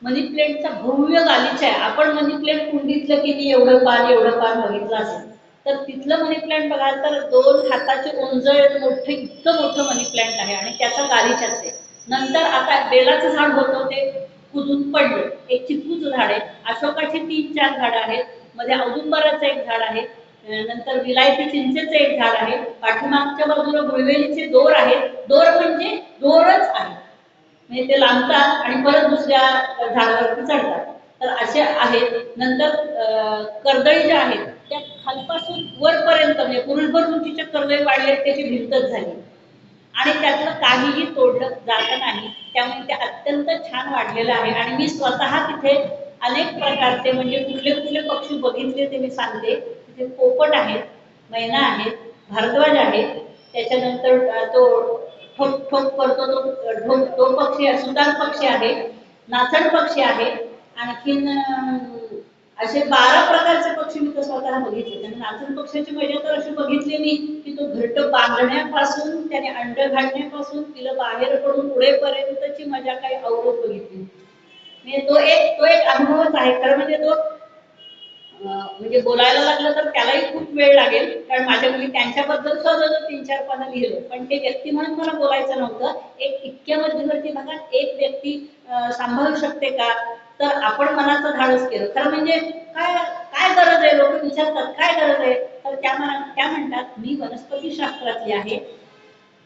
Speaker 1: मनी प्लेंटचा भव्य गालीचा आहे. आपण मनी प्लेंट कुंडीतलं किती एवढं पान बघितलं असेल, तर तिथलं मनी प्लांट बघाल तर 2 हाताचे उंजळ मोठं, इतकं मोठं मनी प्लांट आहे आणि त्याचा गालीचाच आहे. नंतर आता बेलाचं झाड होतं ते कुजून पडलं, एक चिकूचं झाड आहे, अशोकाची 3-4 झाडं आहेत, मध्ये औदुंबराचं एक झाड आहे, नंतर विलायती चिंचेचं एक झाड आहे, पाठीमागच्या बाजूला गुळवेलीचे दोर आहेत. दोर म्हणजे दोरच आहे, म्हणजे ते लांबतात आणि परत दुसऱ्या झाडावरती चढतात, तर असे आहेत. नंतर कर्दळी ज्या आहेत त्या खालपासून वरपर्यंत म्हणजे पुरुषभर उंचीच्या कर्दळी वाढले, त्याची भिंतच झाली आणि त्यातलं काहीही तोडलं जात नाही. त्यामुळे ते अत्यंत छान वाढलेलं आहे. आणि मी स्वतः तिथे अनेक प्रकारचे म्हणजे कुठले कुठले पक्षी बघितले ते मी सांगते. तिथे पोपट आहेत, मैना आहेत, भारद्वाज आहेत, त्याच्यानंतर तो ठोक ठोक करतो तो पक्षी, सुतार पक्षी आहे, नाचण पक्षी आहे, आणखीन असे 12 प्रकारचे पक्षी मी तर स्वतः बघितले. आणि नाचण पक्षाची मजा तर अशी बघितली मी की तो घरट बांधण्यापासून त्याने अंड घालण्यापासून तिला बाहेर पडून उडेपर्यंतची मजा काही अवरोध बघितली. म्हणजे तो एक अनुभवच आहे खरं. म्हणजे तो म्हणजे बोलायला लागलं तर त्यालाही खूप वेळ लागेल, कारण माझ्या मुली त्यांच्याबद्दल सहज 3-4 पानं लिहिलं, पण ते व्यक्ती म्हणून मला बोलायचं नव्हतं. एक इतक्या मध्यवर्ती भागात एक व्यक्ती सांभाळू शकते का, तर आपण मनाचं धाडस केलं. खरं म्हणजे काय काय गरज आहे, लोक विचारतात काय गरज आहे, तर त्या म्हणतात मी वनस्पती शास्त्रातली आहे,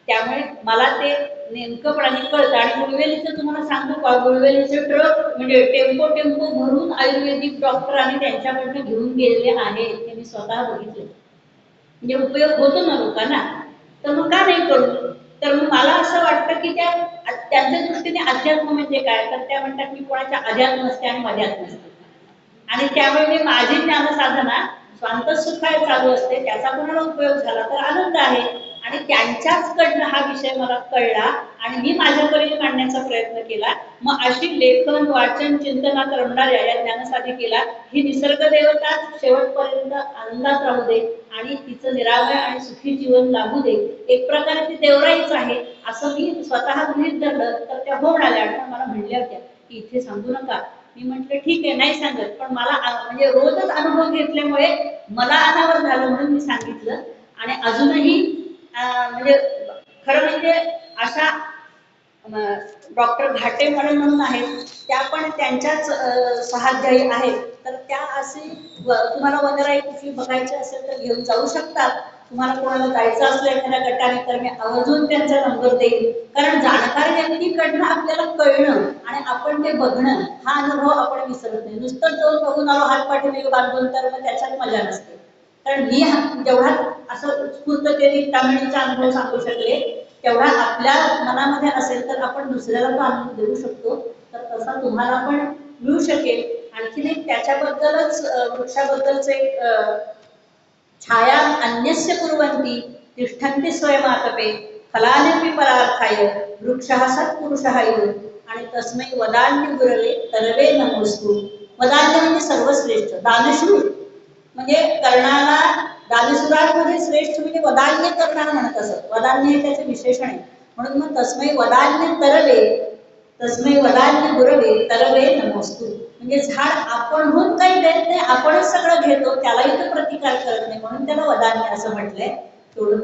Speaker 1: त्यामुळे मला ते नेमकंपणाने कळतं. आणि गुळवेलीचं तुम्हाला सांगू का, गुळवेलीचे ट्रक म्हणजे टेम्पो भरून आयुर्वेदिक डॉक्टर आणि त्यांच्याकडनं घेऊन गेलेले आहेत, ते मी स्वतः बघितले. म्हणजे उपयोग होतो ना लोकांना, तर मग का नाही करू. तर मग मला असं वाटतं की त्यांच्या दृष्टीने अध्यात्म म्हणजे काय, तर त्या म्हणतात मी कोणाच्या अध्यात्म नसते आणि मध्यात्म नसते. आणि त्यामुळे मी माझी ज्ञानसाधना स्वांत सुखाय चालू असते, त्याचा कोणाला उपयोग झाला तर आनंद आहे. आणि त्यांच्याच कडनं हा विषय मला कळला आणि मी माझ्यापर्यंत मांडण्याचा प्रयत्न केला. मग अशी लेखन वाचन चिंतनात रमणाऱ्या या ज्ञानसाधिकेला ही निसर्ग देवता शेवटपर्यंत आनंदात राहू दे आणि तिचं निरामय आणि सुखी जीवन लाभू दे. एक प्रकारे ती देवराईच आहे असं मी स्वतः गृहीत धरलं. तर त्या होऊन आल्या आणि मला म्हणल्या होत्या की इथे सांगू नका. मी म्हटलं ठीक आहे नाही सांगत, पण मला म्हणजे रोजच अनुभव घेतल्यामुळे मला अनावर झालं म्हणून मी सांगितलं. आणि अजूनही म्हणजे खरं म्हणजे अशा डॉक्टर घाटे म्हणून आहेत, त्या पण त्यांच्याच सहाध्यायी आहेत. तर त्या असे तुम्हाला वनराई कुठली बघायची असेल तर घेऊन जाऊ शकतात. तुम्हाला कोणाला जायचं असलं एखाद्या गटाने तर मी आवर्जून त्यांचा नंबर देईन. कारण जाणकार व्यक्तीकडनं आपल्याला कळणं आणि आपण ते बघणं हा अनुभव आपण विसरत नाही. नुसतं जाऊन बघून आलो हात पाठीमागे बांधून तर मग त्याच्यात मजा नसते. कारण मी जेवढा असं स्फूर्ततेने तामिळीचा अनुभव सांगू शकले तेवढा आपल्या मनामध्ये असेल तर आपण दुसऱ्याला तो आनंद देऊ शकतो. तर तसा तुम्हाला पण मिळू शकेल. आणखीन एक त्याच्याबद्दलच वृक्षाबद्दलच एक छाया अन्यस्य कुर्वन्ति तिष्ठन्ति स्वयमातपे फलानि परार्थाय वृक्षः सत्पुरुषः यो आणि तस्मै वदान्य गुरवे तरवे नमोस्तु. वदान्य म्हणजे सर्वश्रेष्ठ, दानशूर म्हणजे कर्णाला दानशूरांमध्ये श्रेष्ठ म्हणजे वदान्य करणार म्हणत असत. वदान्य हे त्याचे विशेषण आहे. म्हणून मग तस्मै वदान्य तरवे, तस्मै वदान्य गुरवे तरवे नमोस्तु. म्हणजे झाड आपणहून काही देत नाही, आपणच सगळं घेतो, त्यालाही तो प्रतिकार करत नाही, म्हणून त्याला वदान्य असं म्हटलंय. तेवढं